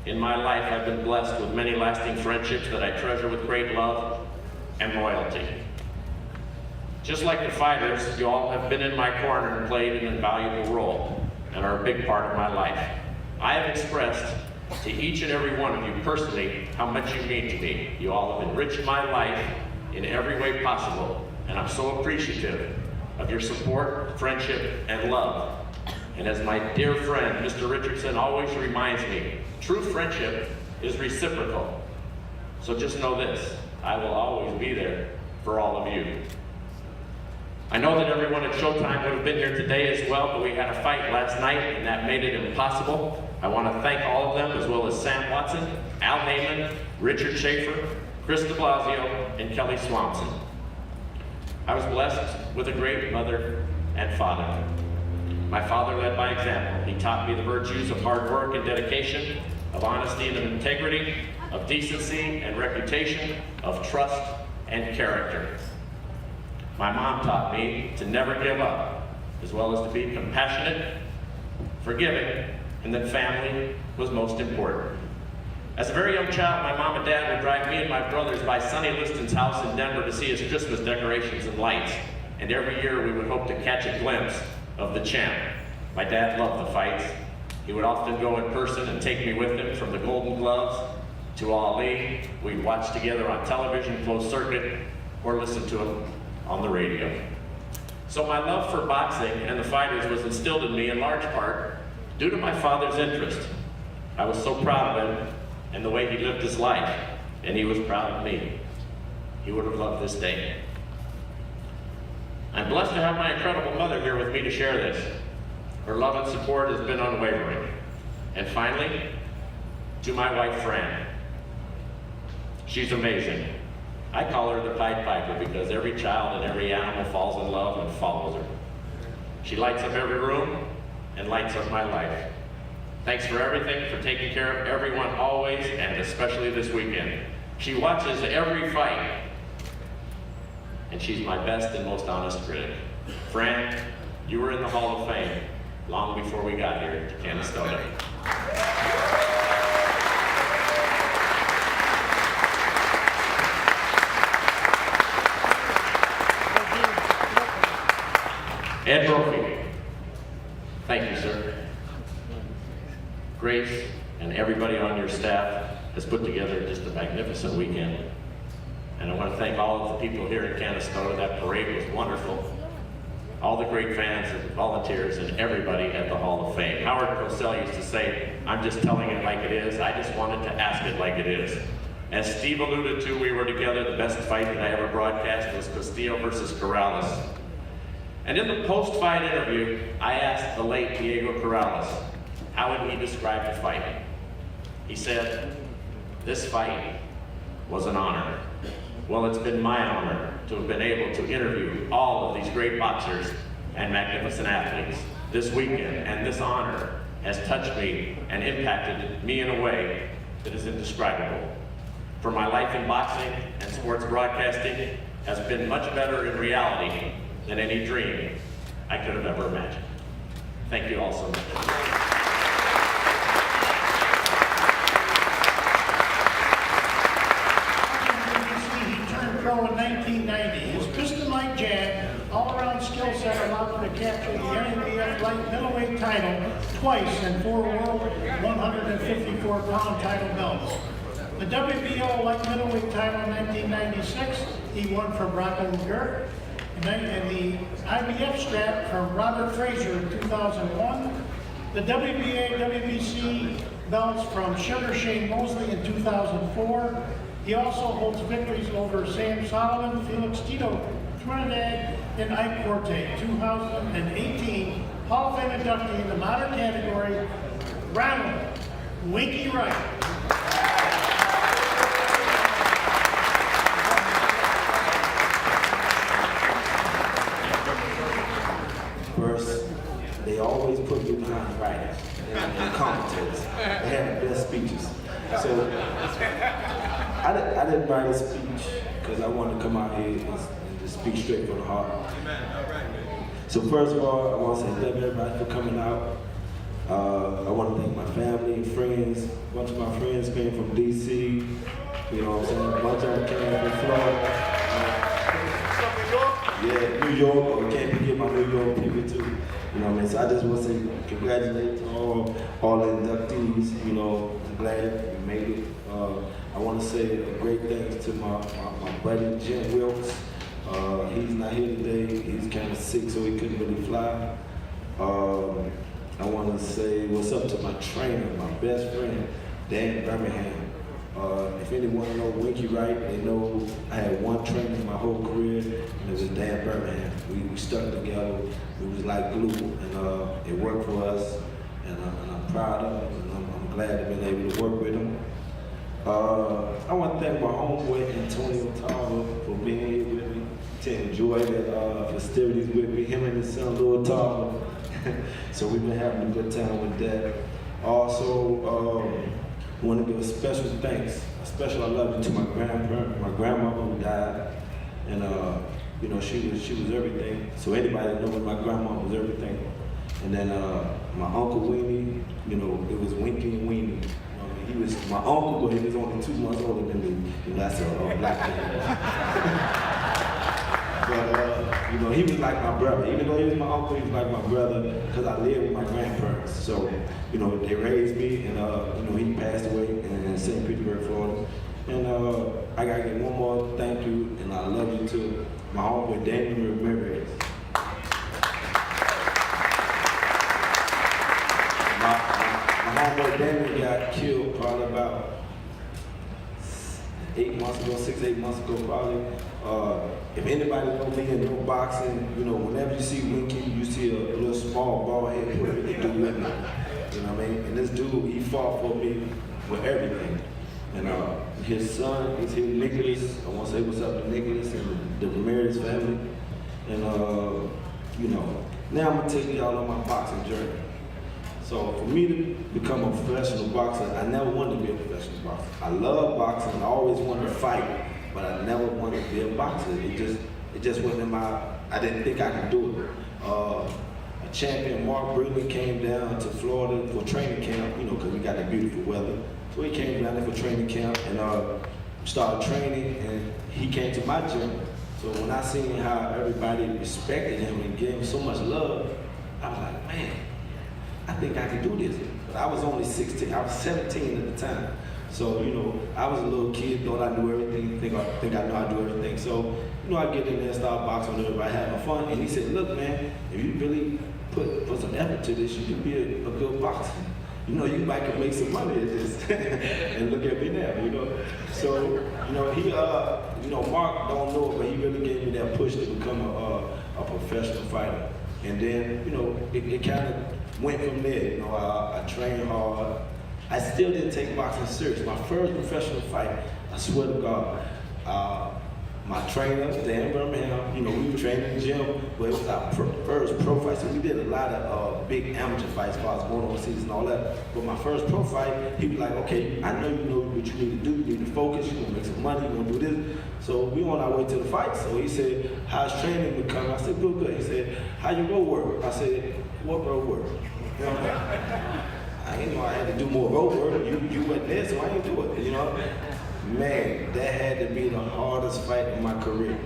In my life, I've been blessed with many lasting friendships that I treasure with great love and loyalty. Just like the fighters, you all have been in my corner and played an invaluable role and are a big part of my life. I have expressed to each and every one of you personally how much you mean to me. You all have enriched my life in every way possible, and I'm so appreciative of your support, friendship, and love. And as my dear friend, Mr. Richardson, always reminds me, true friendship is reciprocal. So just know this, I will always be there for all of you. I know that everyone at Showtime would have been here today as well, but we had a fight last night and that made it impossible. I want to thank all of them, as well as Sam Watson, Al Heyman, Richard Schaefer, Chris de Blasio, and Kelly Swanson. I was blessed with a great mother and father. My father led by example. He taught me the virtues of hard work and dedication, of honesty and integrity, of decency and reputation, of trust and character. My mom taught me to never give up, as well as to be compassionate, forgiving, and that family was most important. As a very young child, my mom and dad would drive me and my brothers by Sonny Liston's house in Denver to see his Christmas decorations and lights. And every year we would hope to catch a glimpse of the champ. My dad loved the fights. He would often go in person and take me with him, from the Golden Gloves to Ali. We'd watch together on television, closed circuit, or listen to him on the radio. So my love for boxing and the fighters was instilled in me in large part due to my father's interest. I was so proud of him and the way he lived his life, and he was proud of me. He would have loved this day. I'm blessed to have my incredible mother here with me to share this. Her love and support has been unwavering. And finally, to my wife, Fran. She's amazing. I call her the Pied Piper because every child and every animal falls in love and follows her. She lights up every room and lights up my life. Thanks for everything, for taking care of everyone always, and especially this weekend. She watches every fight, and she's my best and most honest critic. Fran, you were in the Hall of Fame long before we got here to Canastota. Ed Brophy, thank you, sir. Grace and everybody on your staff has put together just a magnificent weekend. And I want to thank all of the people here in Canastota. That parade was wonderful. All the great fans and volunteers and everybody at the Hall of Fame. Howard Cosell used to say, I'm just telling it like it is. I just wanted to ask it like it is. As Steve alluded to, we were together. The best fight that I ever broadcast was Castillo versus Corrales. And in the post-fight interview, I asked the late Diego Corrales, how would he describe the fight? He said, this fight was an honor. Well, it's been my honor to have been able to interview all of these great boxers and magnificent athletes this weekend, and this honor has touched me and impacted me in a way that is indescribable. For my life in boxing and sports broadcasting has been much better in reality than any dream I could have ever imagined. Thank you all so much. Pro in 1990. His piston-like jab, all-around skill set allowed him to capture the IBHOF light middleweight title twice and 4 world 154-pound title belts. The WBO light middleweight title in 1996, he won from Rocco McGurk, and the IBF strap from Robert Frazier in 2001. The WBA, WBC belts from Sugar Shane Mosley in 2004. He also holds victories over Sam Solomon, Felix Tito Trinidad, and Ike Corte. 2018 Hall of Fame inductee in the modern category, Ronald Winky Wright. First, they always put me behind writers and commentators. They have the best speeches. So I didn't write a speech because I wanted to come out here and just speak straight from the heart. So first of all, I want to say thank everybody for coming out. I want to thank my family and friends. A bunch of my friends came from DC. You know what I'm saying? A bunch of them came from Florida. Yeah, New York. I can't forget my New York people too. You know what I mean? So I just want to say congratulations to all the inductees. You know, I'm glad we made it. I want to say a great thanks to my buddy Jim Wilkes. He's not here today. He's kind of sick, so he couldn't really fly. I want to say what's up to my trainer, my best friend, Dan Birmingham. If anyone knows Winky Wright, they know I had one trainer my whole career, and it was Dan Birmingham. We stuck together. It was like glue, and it worked for us, and I'm proud of him, and I'm glad to have been able to work with him. I want to thank my homeboy Antonio Tarver for being here with me, to enjoy the festivities with me, him and his son Lil Tarver. So we've been having a good time with that. Also, I want to give a special thanks, a special I love you to my grandmother who died, and you know she was everything. So anybody that knows my grandma was everything. And then my uncle Weenie, you know, it was Winky and Weenie. He was my uncle, but he was only 2 months older than me. You know, that's a black man. But you know, he was like my brother. Even though he was my uncle, he was like my brother because I lived with my grandparents. So you know, they raised me, and you know, he passed away in St. Petersburg, Florida. And I gotta get one more thank you, and I love you to my homeboy Daniel Ramirez. My homeboy Daniel got killed probably about 8 months ago, 6, 8 months ago probably. If anybody know me and know boxing, you know, whenever you see Winky, you see a little small bald head, whatever you do with me. You know what I mean? And this dude, he fought for me with everything. And his son is here, Nicholas. I want to say what's up to Nicholas and the Ramirez family. And you know, now I'm gonna take y'all on my boxing journey. So for me to become a professional boxer, I never wanted to be a professional boxer. I love boxing, I always wanted to fight, but I never wanted to be a boxer. It just wasn't in my, I didn't think I could do it. A champion, Marc Davis, came down to Florida for training camp, you know, because we got the beautiful weather. So he came down there for training camp and started training, and he came to my gym. So when I seen how everybody respected him and gave him so much love, I was like, man, I think I can do this. But I was only 16, I was 17 at the time. So, you know, I was a little kid, thought I knew everything, think I know how to do everything. So, you know, I get in there and start boxing with everybody, having fun. And he said, look, man, if you really put some effort to this, you can be a good boxer. You know, you might can make some money at this. And look at me now, you know. So, you know, he, you know, Marc don't know it, but he really gave me that push to become a professional fighter. And then, you know, it kind of went from there. You know, I trained hard. I still didn't take boxing serious. My first professional fight, I swear to God, my trainer, Dan Birmingham, you know, we were training in the gym, but it was our first pro fight. So we did a lot of big amateur fights while I was going overseas and all that. But my first pro fight, he was like, okay, I know you know what you need to do. You need to focus, you're gonna make some money, you're gonna do this. So we on our way to the fight. So he said, how's training becoming? I said, good, good. He said, how your road work? I said, what road work? You know, I didn't know I had to do more road work. You went there, so I didn't do it, you know? Man, that had to be the hardest fight in my career.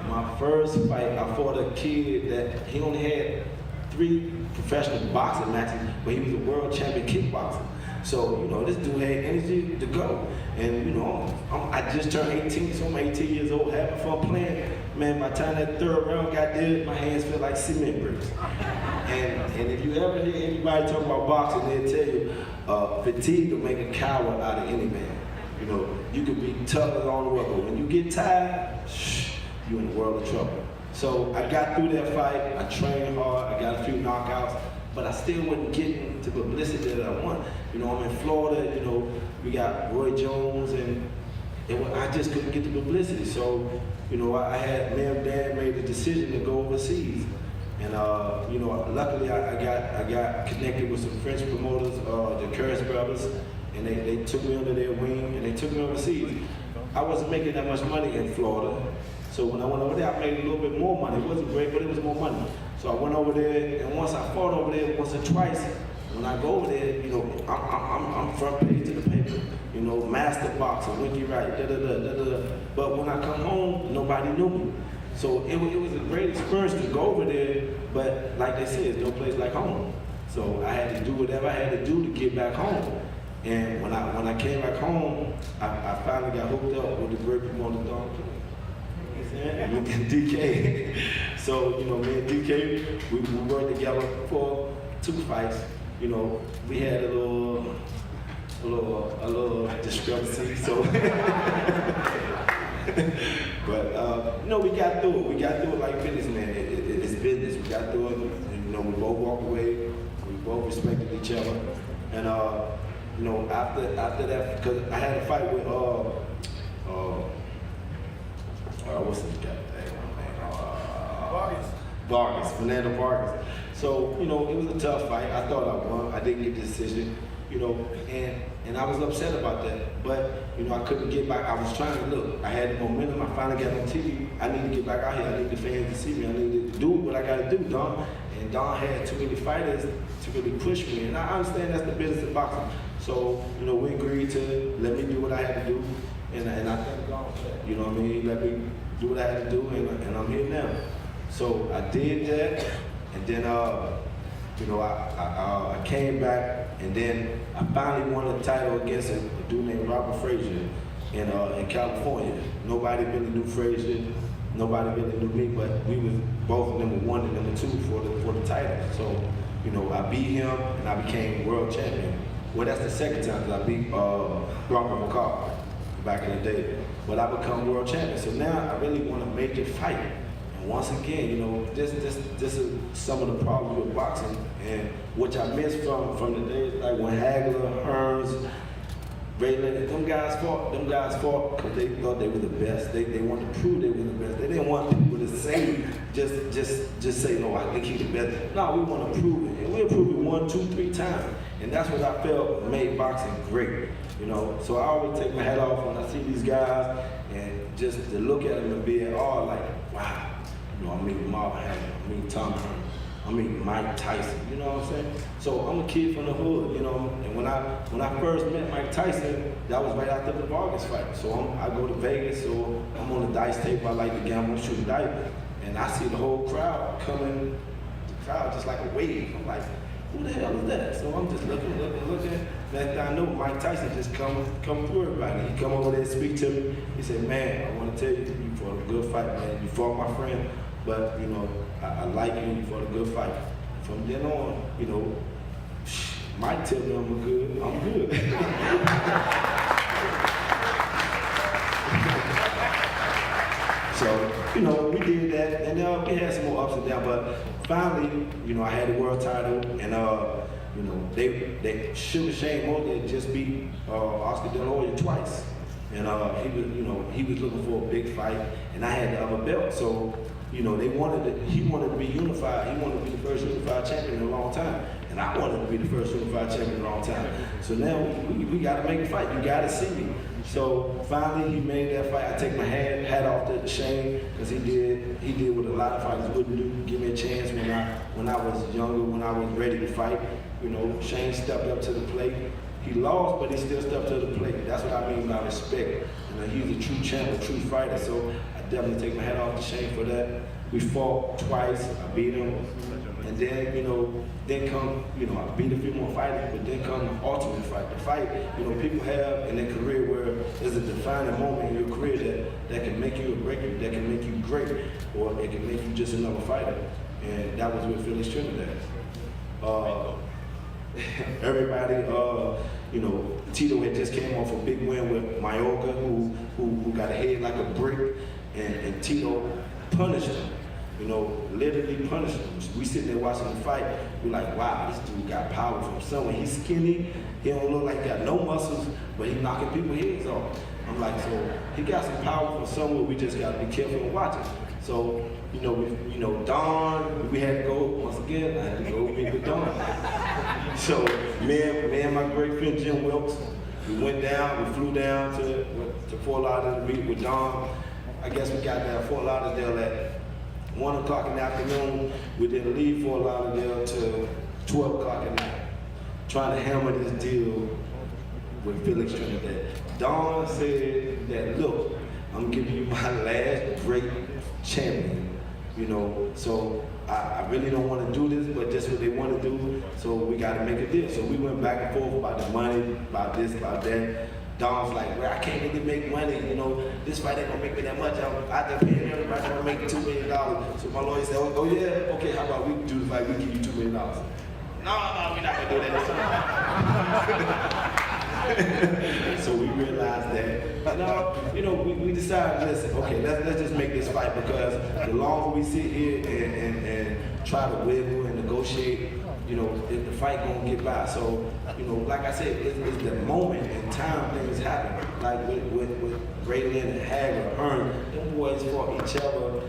My first fight, I fought a kid that he only had 3 professional boxing matches, but he was a world champion kickboxer. So, you know, this dude had energy to go. And, you know, I just turned 18, so I'm 18 years old, having fun playing. Man, by the time that 3rd round got there, my hands felt like cement bricks. And if you ever hear anybody talk about boxing, they'll tell you, fatigue will make a coward out of any man. You know, you can be tough as all the way, but when you get tired, you're in a world of trouble. So I got through that fight, I trained hard, I got a few knockouts, but I still wasn't getting the publicity that I want. You know, I'm in Florida, you know, we got Roy Jones, and I just couldn't get the publicity. So, you know, I had, me and Dad made the decision to go overseas. And, you know, luckily I got connected with some French promoters, the Curtis brothers, and they took me under their wing and they took me overseas. I wasn't making that much money in Florida. So when I went over there, I made a little bit more money. It wasn't great, but it was more money. So I went over there, and once I fought over there once or twice, when I go over there, you know, I'm front page to the paper. You know, master boxer, Winky Wright, da-da-da-da-da. But when I come home, nobody knew me. So it was a great experience to go over there, but like they said, there's no place like home. So I had to do whatever I had to do to get back home. And when I came back home, I finally got hooked up with the great promoter, Duggan. And DK. So, you know, me and DK, we worked together for 2 fights. You know, we had a little discrepancy, so. But, you know, we got through it. We got through it like business, man. It's business. We got through it. And, you know, we both walked away. We both respected each other. And, you know, after that, because I had a fight with, what's this guy? Vargas, Fernando Vargas. So, you know, it was a tough fight. I thought I won. I didn't get the decision, you know, and I was upset about that. But, you know, I couldn't get back. I was trying to look. I had the momentum. I finally got on TV. I need to get back out here. I need the fans to see me. I need to do what I got to do, Don. And Don had too many fighters to really push me. And I understand that's the business of boxing. So, you know, we agreed to let me do what I had to do. And I thank God for that. You know what I mean? Let me do what I had to do, and I'm here now. So I did that, and then, you know, I came back, and then I finally won the title against a dude named Robert Frazier in California. Nobody really knew Frazier, nobody really knew me, but we was both #1 and #2 for the title. So, you know, I beat him, and I became world champion. Well, that's the second time that I beat Robert McCall. back in the day. But I become world champion. So now I really want to make it fight. And once again, you know, this is some of the problems with boxing, and which I missed from the days like when Hagler, Hearns, Ray Leonard, them guys fought because they thought they were the best. They wanted to prove they were the best. They didn't want people to say, just say, no, I think he's the best. No, we want to prove it. And we'll prove it 1, 2, 3 times. And that's what I felt made boxing great. You know, so I always take my hat off when I see these guys, and just to look at them and be at all like, wow. You know, I mean Marvin Hagler, I mean Tom Hearns, I mean Mike Tyson, you know what I'm saying? So I'm a kid from the hood, you know, and when I first met Mike Tyson, that was right after the Vargas fight. So I go to Vegas, so I'm on the dice table, I like to gamble, shoot dice, and I see the whole crowd coming, the crowd just like a wave. I'm like, who the hell is that? So I'm just looking. Next thing I know, Mike Tyson just come through everybody. He come over there and speak to me. He said, man, I want to tell you, you fought a good fight, man. You fought my friend, but, you know, I like you. You fought a good fight. From then on, you know, Mike tell me I'm good. So, you know, we did that, and we had some more ups and downs, but finally, you know, I had the world title, and, you know, they Sugar Shane Mosley had just beat Oscar De La Hoya twice. And he was looking for a big fight, and I had the other belt. So, you know, he wanted to be unified. He wanted to be the first unified champion in a long time. And I wanted to be the first unified champion in a long time. So now we got to make a fight. You got to see me. So finally, he made that fight. I take my hat off to Shane, because he did what a lot of fighters wouldn't do. Give me a chance when I was younger, when I was ready to fight. You know, Shane stepped up to the plate. He lost, but he still stepped to the plate. That's what I mean by respect. You know, he's a true champ, a true fighter. So I definitely take my hat off to Shane for that. We fought twice. I beat him. And then, you know, I beat a few more fighters, but then come the ultimate fight. The fight, you know, people have in their career where there's a defining moment in your career that can make you or break you, that can make you great, or it can make you just another fighter. And that was with Felix Trinidad. Everybody, you know, Tito had just came off a big win with Mayorga, who got a head like a brick, and Tito punished him. You know, literally punished him. We sitting there watching the fight, we're like, wow, this dude got power from somewhere. He's skinny, he don't look like he got no muscles, but he knocking people's heads off. I'm like, so he got some power from somewhere, we just gotta be careful and watch it. So, you know, Don, we had to go, once again, I had to go meet with Don. So, me and my great friend Jim Wilkes, we went down, we flew down to Fort Lauderdale to meet with Don. I guess we got there at Fort Lauderdale at 1 o'clock in the afternoon. We didn't leave Fort Lauderdale till 12 o'clock at night, trying to hammer this deal with Felix Trinidad. Don said that, look, I'm giving you my last great champion, you know, so I really don't want to do this, but that's what they want to do, so we got to make a deal. So we went back and forth about the money, about this, about that. Don's like, well, I can't really make money, you know, this fight ain't gonna make me that much. I just paying everybody, I'm gonna make $2 million. So my lawyer said, oh yeah, okay, how about we do the fight, we give you $2 million. No, we're not gonna do that. So we realized that. Now, you know, we decided, listen, okay, let's just make this fight, because the longer we sit here and try to wiggle and negotiate, you know, the fight gonna get by. So, you know, like I said, it's the moment in time things happen. Like with Ray Leonard, Hagler, Hearn, them boys fought each other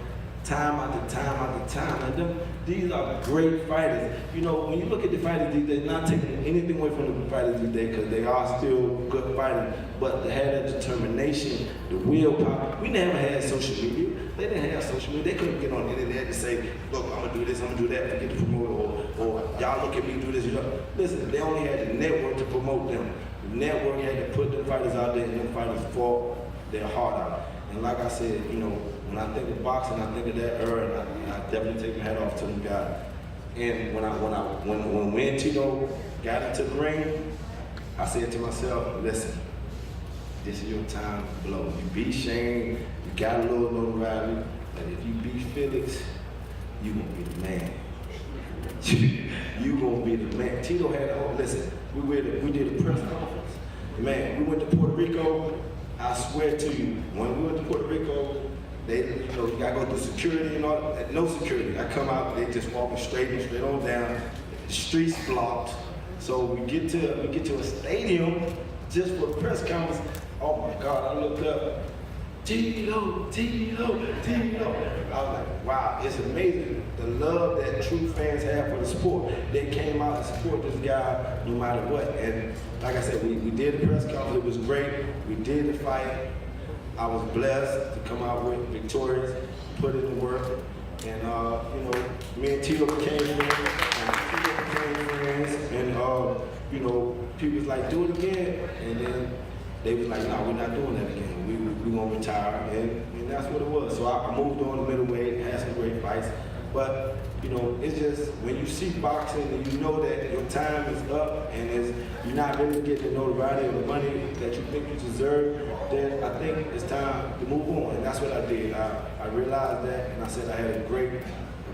time after time after time. And these are great fighters. You know, when you look at the fighters these days, not taking anything away from the fighters these days, because they are still good fighters, but to have that determination, the willpower. We never had social media. They didn't have social media. They couldn't get on the internet and say, look, I'm gonna do this, I'm gonna do that, to get the promoter, or y'all look at me do this. You know? Listen, they only had the network to promote them. The network had to put the fighters out there, and the fighters fought their heart out. And like I said, you know, when I think of boxing, I think of that era, and I definitely take my hat off to them guys. And when we and Tito got into the ring, I said to myself, listen, this is your time to blow. You beat Shane, you got a little notoriety, but if you beat Felix, you gonna be the man. You gonna be the man. Tito had, listen, we did a press conference. Man, we went to Puerto Rico, I swear to you, when we went to Puerto Rico, they, you know, you gotta go through security and all, no security. I come out, they just walking straight on down, the streets blocked. So we get to a stadium just for a press conference. Oh my God, I looked up, T-Lo. I was like, wow, it's amazing. The love that true fans have for the sport. They came out to support this guy no matter what. And like I said, we did the press conference, it was great. We did the fight. I was blessed to come out with victorious, put in the work. And you know, me and Tito became friends. And you know, people was like, do it again. And then they was like, no, we're not doing that again. We gonna retire, and that's what it was. So I moved on to middleweight, had some great fights. But you know, it's just when you see boxing and you know that your time is up and you're not really getting the notoriety or the money that you think you deserve, then I think it's time to move on. And that's what I did. I realized that, and I said I had a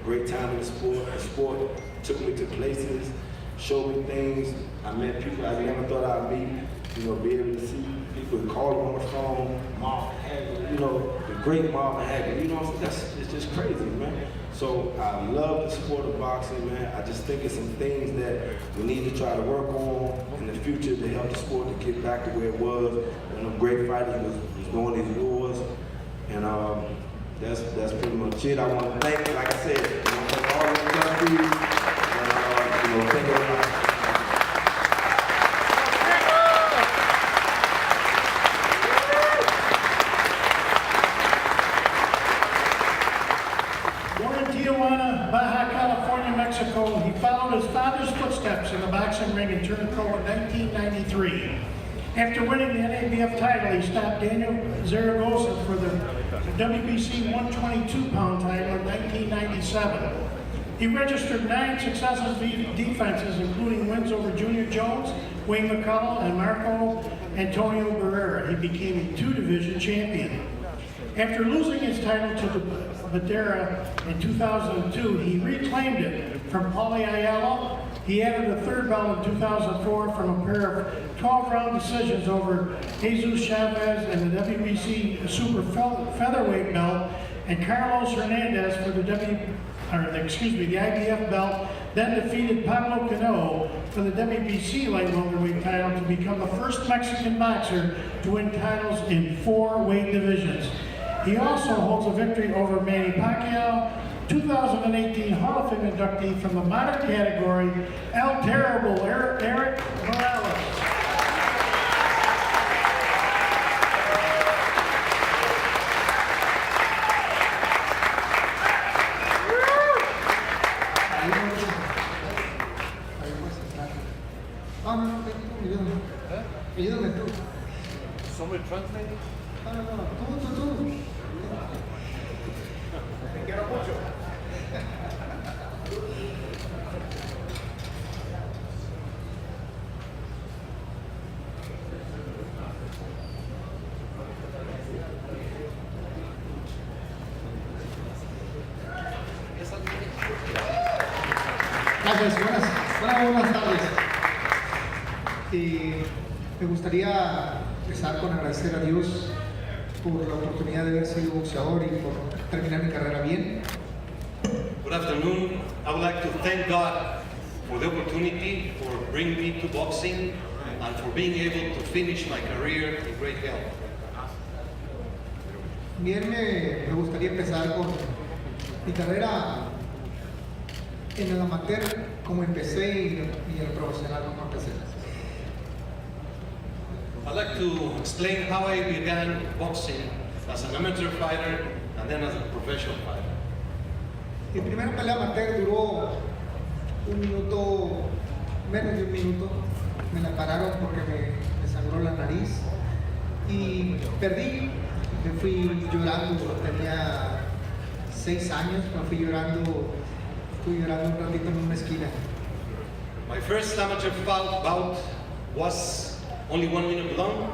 great time in the sport. The sport took me to places, showed me things. I met people I never thought I'd meet. You know, be able to see people call on the phone, Marc Davis, you know, the great Marc Davis, you know, it's just crazy, man. So I love the sport of boxing, man. I just think it's some things that we need to try to work on in the future to help the sport to get back to where it was when the great fighters was going these wars. And that's pretty much it. I want to thank, like I said, I want to thank all the countries, and you know, thank everybody. Mexico, he followed his father's footsteps in the boxing ring and turned pro in 1993. After winning the NABF title, he stopped Daniel Zaragoza for the WBC 122-pound title in 1997. He registered 9 successive defenses, including wins over Junior Jones, Wayne McCullough, and Marco Antonio Barrera. He became a 2-division champion. After losing his title to Madeira in 2002, he reclaimed it from Paulie Ayala. He added a 3rd belt in 2004 from a pair of 12-round decisions over Jesus Chavez and the WBC Super Featherweight belt, and Carlos Hernandez for the IBF belt, then defeated Pablo Cano for the WBC light welterweight title to become the first Mexican boxer to win titles in 4 weight divisions. He also holds a victory over Manny Pacquiao, 2018 Hall of Fame inductee from the modern category, El Terrible Eric Morales. Ayúdame tú. Somebody translate? No, tú. Te quiero mucho. Gracias, buenas tardes. Me gustaría empezar con agradecer a Dios por la oportunidad de haber sido boxeador y por terminar mi carrera bien. Good afternoon. I would like to thank God for the opportunity for bringing me to boxing and for being able to finish my career in great health. Bien, me gustaría empezar con mi carrera en el amateur como empecé y en el profesional como empecé. I'd like to explain how I began boxing as an amateur fighter and then as a professional fighter. Mi primera pelea amateur duró menos de un minuto. Me la pararon porque me sangró la nariz y perdí. Me fui llorando, tenía 6 años, fui llorando un ratito en una esquina. My first amateur bout was only 1 minute long.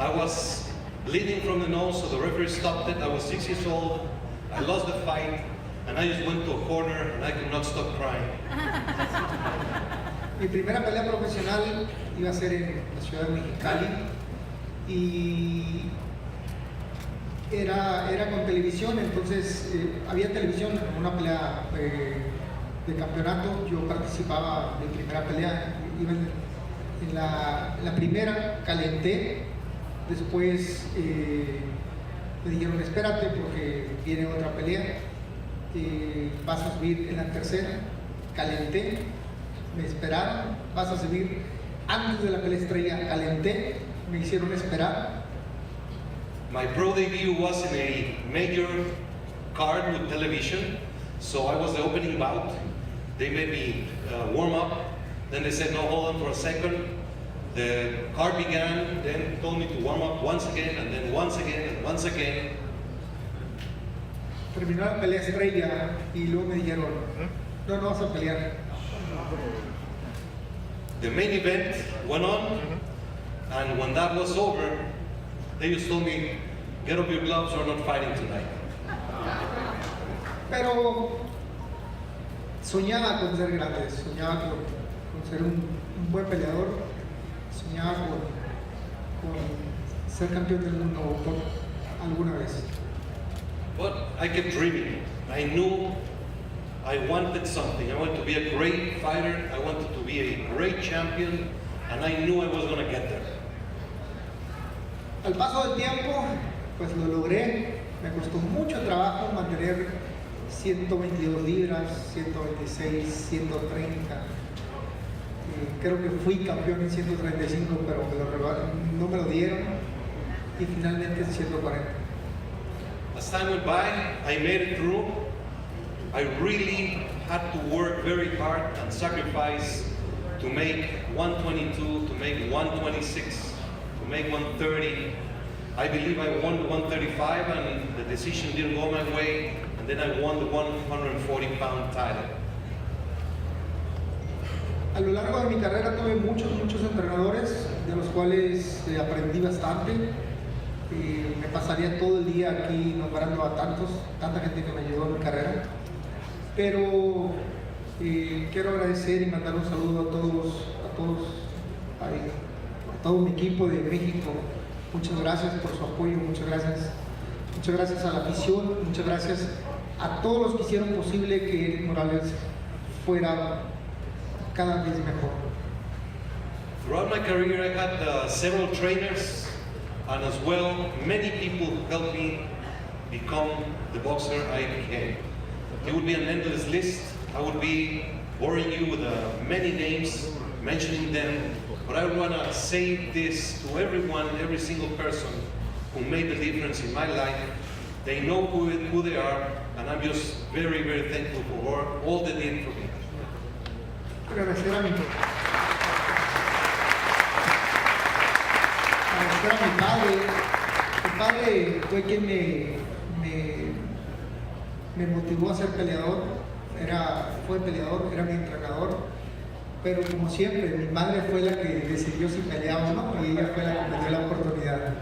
I was bleeding from the nose, so the referee stopped it. I was 6 years old. I lost the fight, and I just went to a corner, and I could not stop crying. Mi primera pelea profesional iba a ser en la ciudad de Mexicali y era con televisión, entonces había televisión en una pelea de campeonato. Yo participaba en mi primera pelea, iba en la primera, calenté, después me dijeron espérate porque viene otra pelea, vas a subir en la tercera, calenté, me esperaron, vas a subir antes de la pelea estrella, calenté, me hicieron esperar. My pro debut was in a major card with television, so I was the opening bout. They made me warm up, then they said no, hold on for a second. The card began, then told me to warm up once again, and then once again, and once again. Terminó la pelea estrella y luego me dijeron, no vas a pelear. The main event went on, and when that was over, they just told me, get off your gloves, we're not fighting tonight. Pero soñaba con ser grande, soñaba con ser un buen peleador, soñaba con ser campeón del mundo por alguna vez. But I kept dreaming. I knew I wanted something. I wanted to be a great fighter. I wanted to be a great champion, and I knew I was going to get there. Al paso del tiempo, pues lo logré. Me costó mucho trabajo mantener 122 libras, 126, 130. Creo que fui campeón en 135, pero no me lo dieron. Y finalmente en 140. As time went by, I made it through. I really had to work very hard and sacrifice to make 122, to make 126, to make 130. I believe I won the 135 and the decision didn't go my way, and then I won the 140-pound title. A lo largo de mi carrera tuve muchos entrenadores, de los cuales aprendí bastante. Me pasaría todo el día aquí nombrando a tanta gente que me ayudó en mi carrera. Pero quiero agradecer y mandar un saludo a todo mi equipo de México. Muchas gracias por su apoyo, muchas gracias a la afición, muchas gracias a todos los que hicieron posible que Eric Morales fuera cada vez mejor. Throughout my career, I had several trainers, and as well, many people who helped me become the boxer I became. It would be an endless list. I would be boring you with many names, mentioning them, but I want to say this to everyone, every single person who made the difference in my life. They know who they are, and I'm just very, very thankful for all they did for me. Agradecer a mi padre. Mi padre fue quien me motivó a ser peleador. Fue peleador, era mi entrenador. Pero como siempre, mi madre fue la que decidió si peleaba o no, y ella fue la que me dio la oportunidad.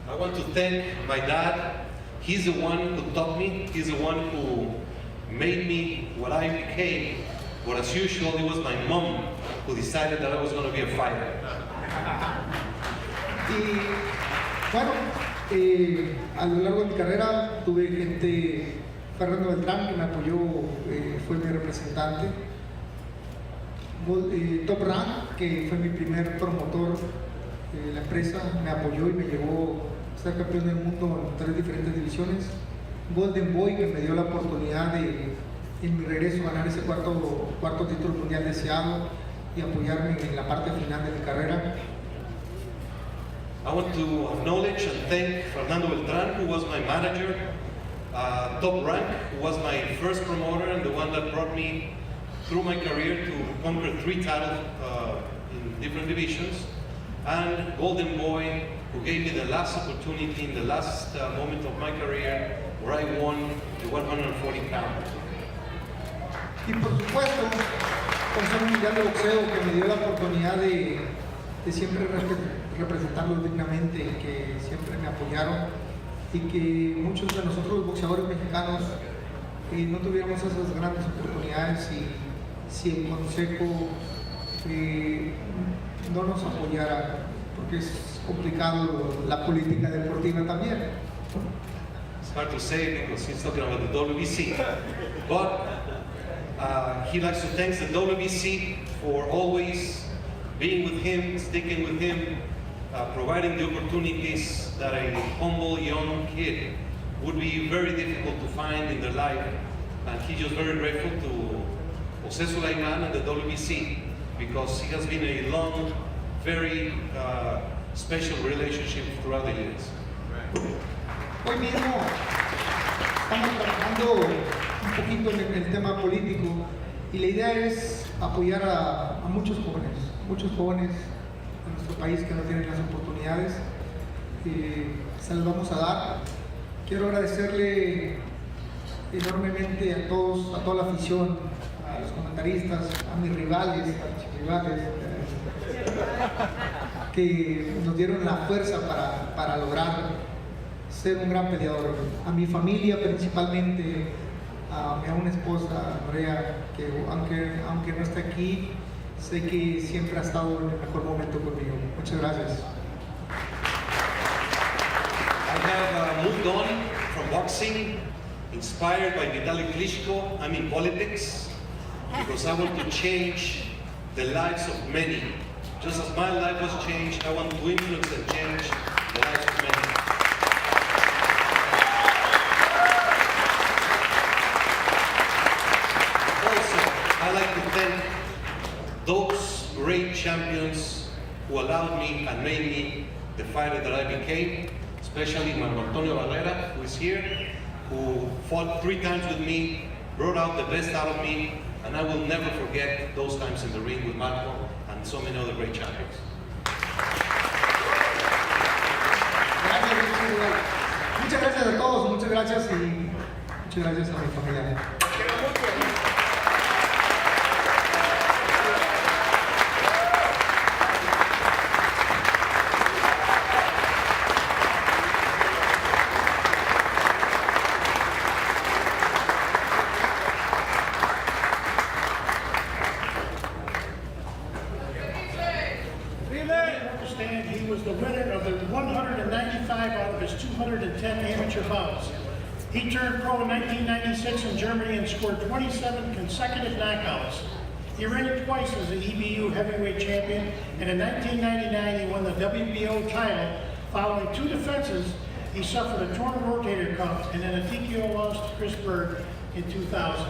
I want to thank my dad. He's the one who taught me. He's the one who made me what I became. But as usual, it was my mom who decided that I was going to be a fighter. Y bueno, a lo largo de mi carrera tuve gente, Fernando Beltrán, que me apoyó, fue mi representante. Top Rank, que fue mi primer promotor, la empresa me apoyó y me llevó a ser campeón del mundo en 3 diferentes divisiones. Golden Boy, que me dio la oportunidad de, en mi regreso, ganar ese cuarto título mundial deseado y apoyarme en la parte final de mi carrera. I want to acknowledge and thank Fernando Beltrán, who was my manager, Top Rank, who was my first promoter and the one that brought me through my career to conquer 3 titles in different divisions, and Golden Boy, who gave me the last opportunity in the last moment of my career, where I won the 140 pounds. Y por supuesto, Consejo Mundial de Boxeo, que me dio la oportunidad de siempre representarlos dignamente, que siempre me apoyaron, y que muchos de nosotros los boxeadores mexicanos no tuviéramos esas grandes oportunidades si el Consejo no nos apoyara porque es complicado la política deportiva también. It's hard to say because he's talking about the WBC. But he likes to thank the WBC for always being with him, sticking with him, providing the opportunities that a humble young kid would be very difficult to find in their life. And he's just very grateful to Jose Sulaiman and the WBC because he has been a long, very special relationship throughout the years. Hoy mismo estamos trabajando un poquito en el tema político y la idea es apoyar a muchos jóvenes en nuestro país que no tienen las oportunidades. Se las vamos a dar. Quiero agradecerle enormemente a todos, a toda la afición, a los comentaristas, a mis rivales, que nos dieron la fuerza para lograr ser un gran peleador. A mi familia principalmente, a una esposa, María, que aunque no está aquí, sé que siempre ha estado en el mejor momento conmigo. Muchas gracias. I have moved on from boxing, inspired by Vitali Klitschko. I'm in politics because I want to change the lives of many. Just as my life was changed, I want to influence and change the lives of many. Also, I like to thank those great champions who allowed me and made me the fighter that I became, especially Marco Antonio Barrera, who is here, who fought 3 times with me, brought out the best out of me, and I will never forget those times in the ring with Marco and so many other great champions. Muchas gracias a todos, muchas gracias y muchas gracias a mi familia. He was the winner of the 195 out of his 210 amateur bouts. He turned pro in 1996 in Germany and scored 27 consecutive knockouts. He reigned twice as the EBU heavyweight champion, and in 1999 he won the WBO title. Following 2 defenses, he suffered a torn rotator cuff and then a TKO loss to Chris Berg in 2000.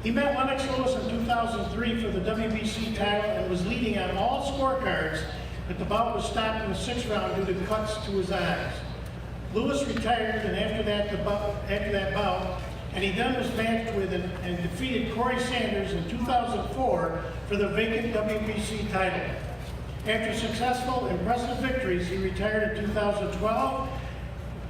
He met Lennox Lewis in 2003 for the WBC title and was leading on all scorecards, but the bout was stopped in the 6th round due to cuts to his eyes. Lewis retired, and after that bout, and he then was matched with and defeated Corey Sanders in 2004 for the vacant WBC title. After successful, impressive victories, he retired in 2012.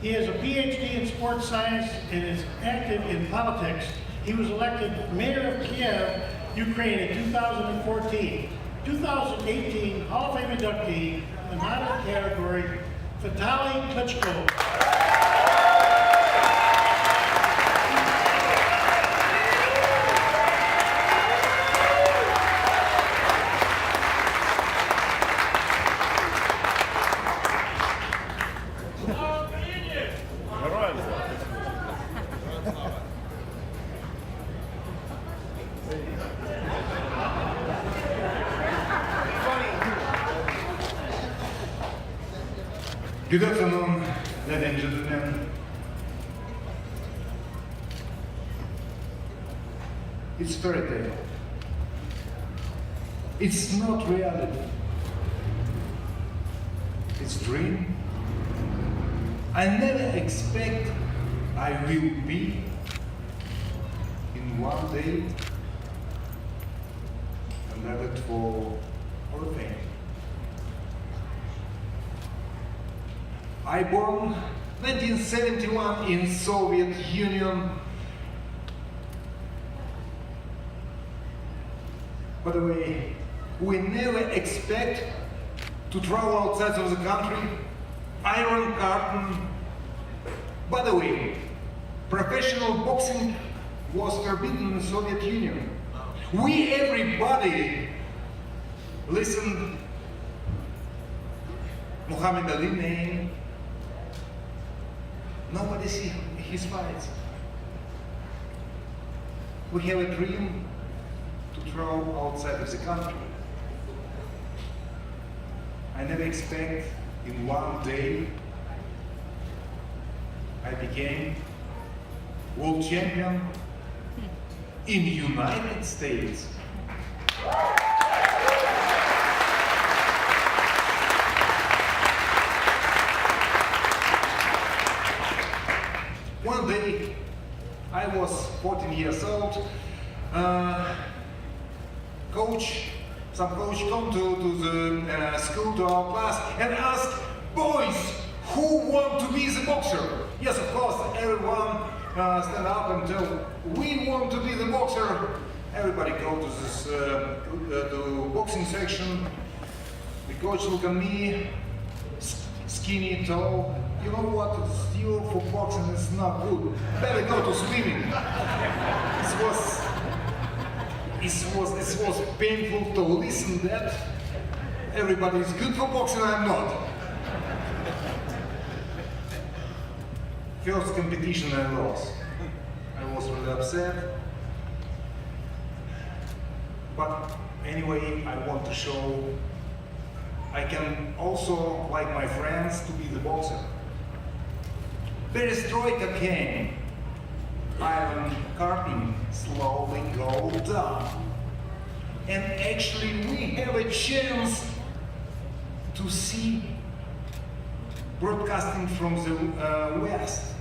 He has a PhD in sports science and is active in politics. He was elected mayor of Kiev, Ukraine in 2014. 2018 Hall of Fame inductee in the modern category, Vitali Klitschko. Good afternoon, ladies and gentlemen. It's fairy tale. It's not reality. It's dream. I never expect I will be in one day elected for Hall of Fame. I born 1971 in Soviet Union. By the way, we never expect to travel outside of the country. Iron Curtain. By the way, professional boxing was forbidden in the Soviet Union. Everybody listened Mohammed Ali name. Nobody see his fights. We have a dream to travel outside of the country. I never expect in one day I became world champion in United States. One day, I was 14 years old. Some coach come to the school, to our class, and ask, boys, who want to be the boxer? Yes, of course, everyone stand up and tell, we want to be the boxer. Everybody go to this to boxing section. The coach look at me, skinny, tall. You know what? Still for boxing is not good. Better go to swimming. It was painful to listen that everybody is good for boxing. I'm not. First competition I lost. I was really upset. But anyway, I want to show I can also, like my friends, to be the boxer. Perestroika came. Iron curtain slowly go down. And actually we have a chance to see broadcasting from the West.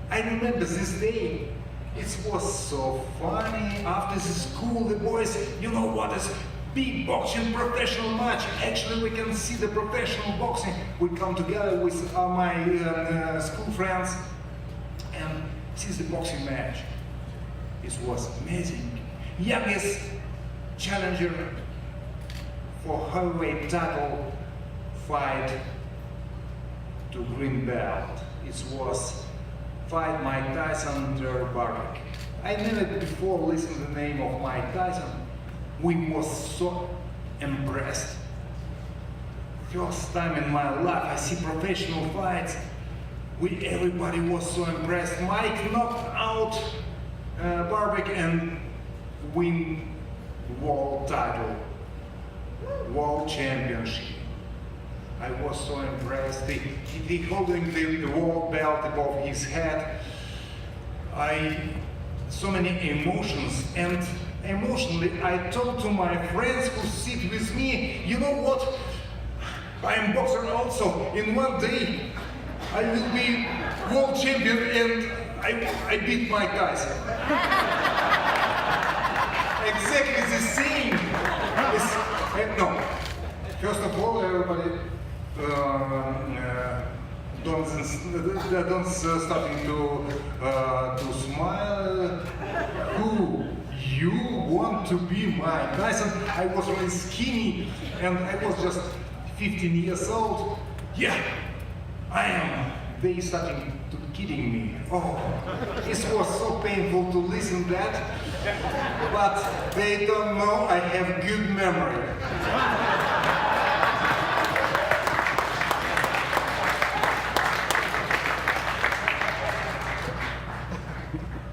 I remember this day. It was so funny. After the school, the boys, you know what is big boxing professional match. Actually, we can see the professional boxing. We come together with my school friends and see the boxing match. It was amazing. Youngest challenger for heavyweight title fight to green belt. It was fight Mike Tyson, Terry Barwick. I never before listened to the name of Mike Tyson. We was so impressed. First time in my life I see professional fights. Everybody was so impressed. Mike knocked out Barwick and win world title, world championship. I was so impressed. He holding the world belt above his head. So many emotions, and emotionally I told to my friends who sit with me, you know what? I am boxer also. In one day I will be world champion and I beat Mike Tyson. Exactly the same. No. First of all, everybody don't starting to smile. Who? You want to be Mike Tyson? I was really skinny and I was just 15 years old. Yeah, I am. They starting to kidding me. Oh, this was so painful to listen that. But they don't know I have good memory.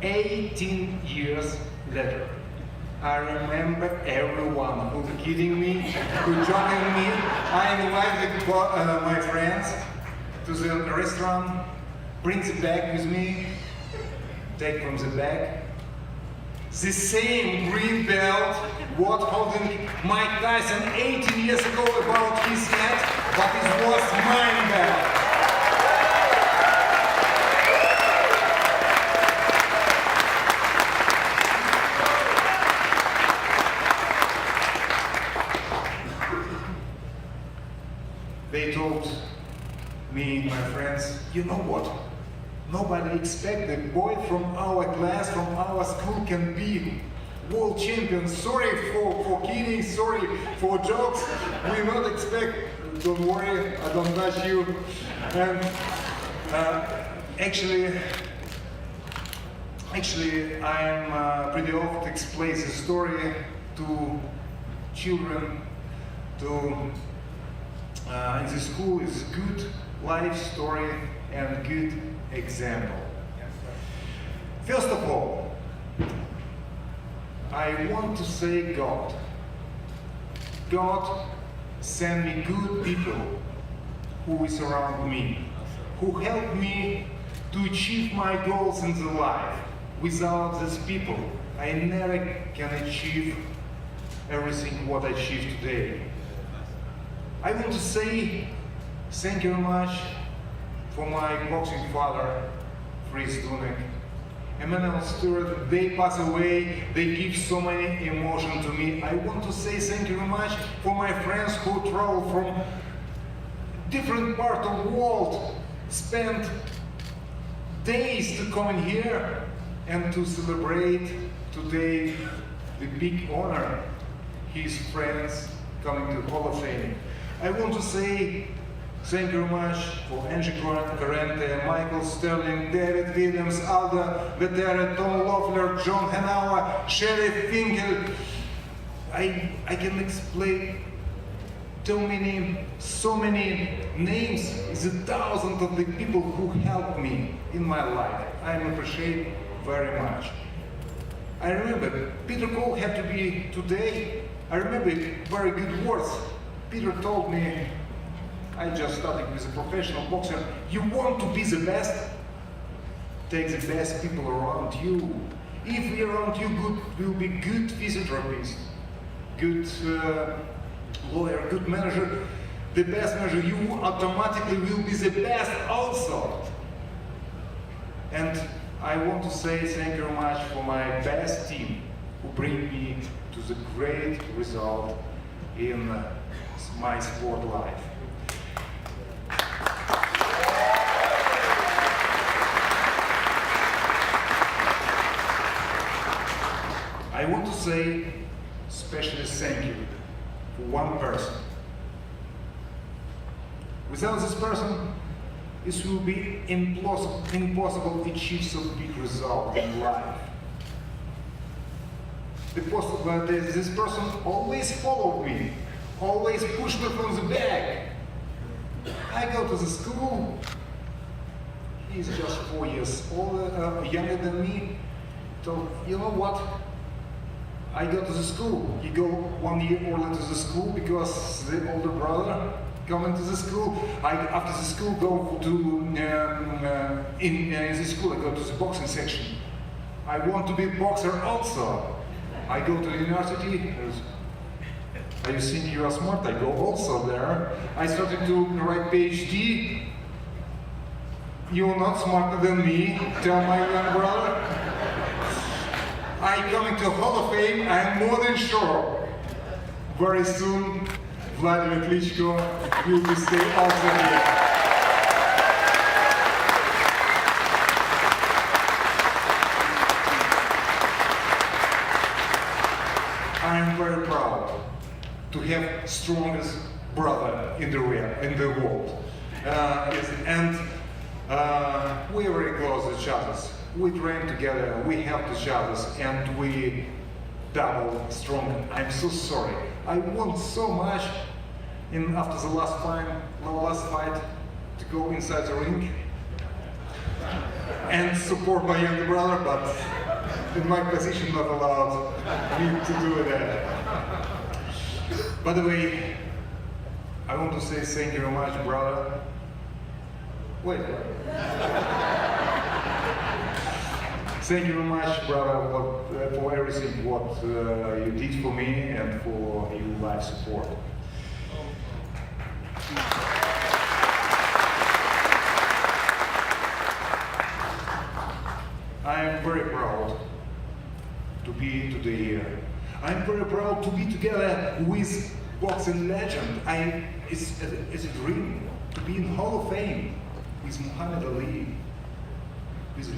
18 years later, I remember everyone who was kidding me, who joking me. I invited my friends to the restaurant, bring the bag with me, take from the bag. The same green belt was holding Mike Tyson 18 years ago about his head, but it was mine belt. They told me, my friends, you know what? Nobody expected a boy from our class, from our school can be world champion. Sorry for kidding, sorry for jokes. We not expect, don't worry, I don't touch you. And actually, I'm pretty often explain the story to children, to in the school is good life story and good example. First of all, I want to say God. God sent me good people who surround me, who help me to achieve my goals in the life. Without these people, I never can achieve everything what I achieved today. I want to say thank you very much for my boxing father, Fritz Dunek, and Emmanuel Stewart. They pass away, they give so many emotion to me. I want to say thank you very much for my friends who travel from different part of the world, spend days to come in here and to celebrate today the big honor, his friends coming to Hall of Fame. I want to say thank you very much for Angie Corrente, Michael Sterling, David Williams, Alda Vetera, Tom Loeffler, John Hanawa, Sheriff Finkel. I can explain so many names, the thousands of the people who helped me in my life. I appreciate very much. I remember Peter Kohl had to be today. I remember very good words. Peter told me, I just started as a professional boxer, you want to be the best? Take the best people around you. If we around you will be good physiotherapist, good lawyer, good manager, the best manager, you automatically will be the best also. And I want to say thank you very much for my best team who bring me to the great result in my sport life. I want to say especially thank you for one person. Without this person, it will be impossible to achieve so big result in life. This person always followed me, always pushed me from the back. I go to the school. He's just 4 years older, younger than me. So you know what? I go to the school. He go 1 year older to the school because the older brother coming to the school. After the school go to in the school. I go to the boxing section. I want to be a boxer also. I go to the university. Are you think you are smart? I go also there. I started to write PhD. You're not smarter than me, tell my young brother. I'm coming to Hall of Fame, I'm more than sure. Very soon, Wladimir Klitschko will be stay also here. I'm very proud to have strongest brother in the world. We're very close to each other. We train together, we help each other, and we double strong. I'm so sorry. I want so much after the last fight to go inside the ring and support my younger brother, but in my position not allowed me to do that. By the way, I want to say thank you very much, brother. Wait. Thank you very much, brother, for everything what you did for me and for your life support. I am very proud to be today here. I'm very proud to be together with boxing legend. It's a dream to be in Hall of Fame with Mohammed Ali, with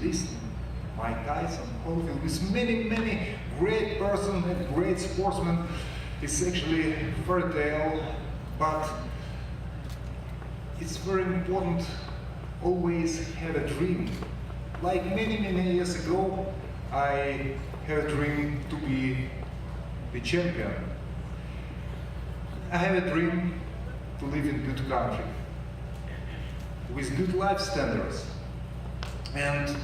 Mike Tyson, with many great persons and great sportsmen. It's actually a fairy tale, but it's very important always have a dream. Like many years ago, I had a dream to be the champion. I have a dream to live in good country with good life standards. And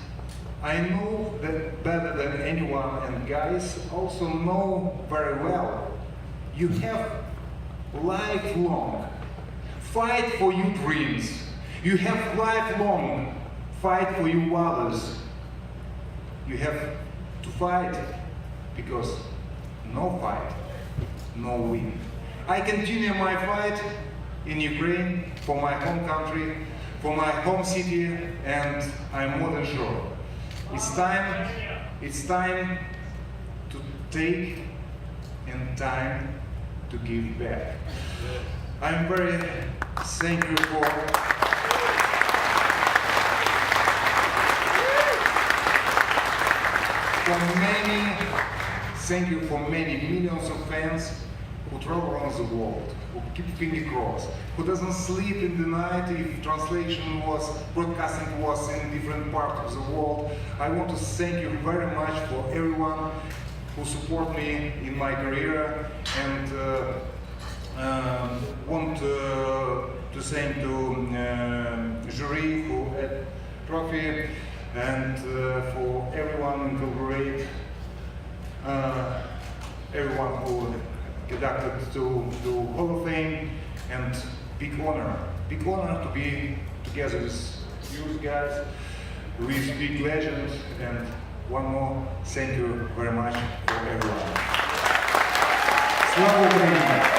I know that better than anyone, and guys also know very well, you have lifelong fight for your dreams. You have lifelong fight for your values. You have to fight, because no fight, no win. I continue my fight in Ukraine, for my home country, for my home city, and I'm more than sure it's time to take and time to give back. I'm very thankful thank you for many millions of fans who travel around the world, who keep finger crossed, who doesn't sleep in the night if broadcasting was in different parts of the world. I want to thank you very much for everyone who support me in my career, and want to thank to jury who had trophy, and for everyone in Belgrade, everyone who conducted to Hall of Fame, and big honor to be together with you guys, with big legends, and one more thank you very much for everyone. Slava Ukraini!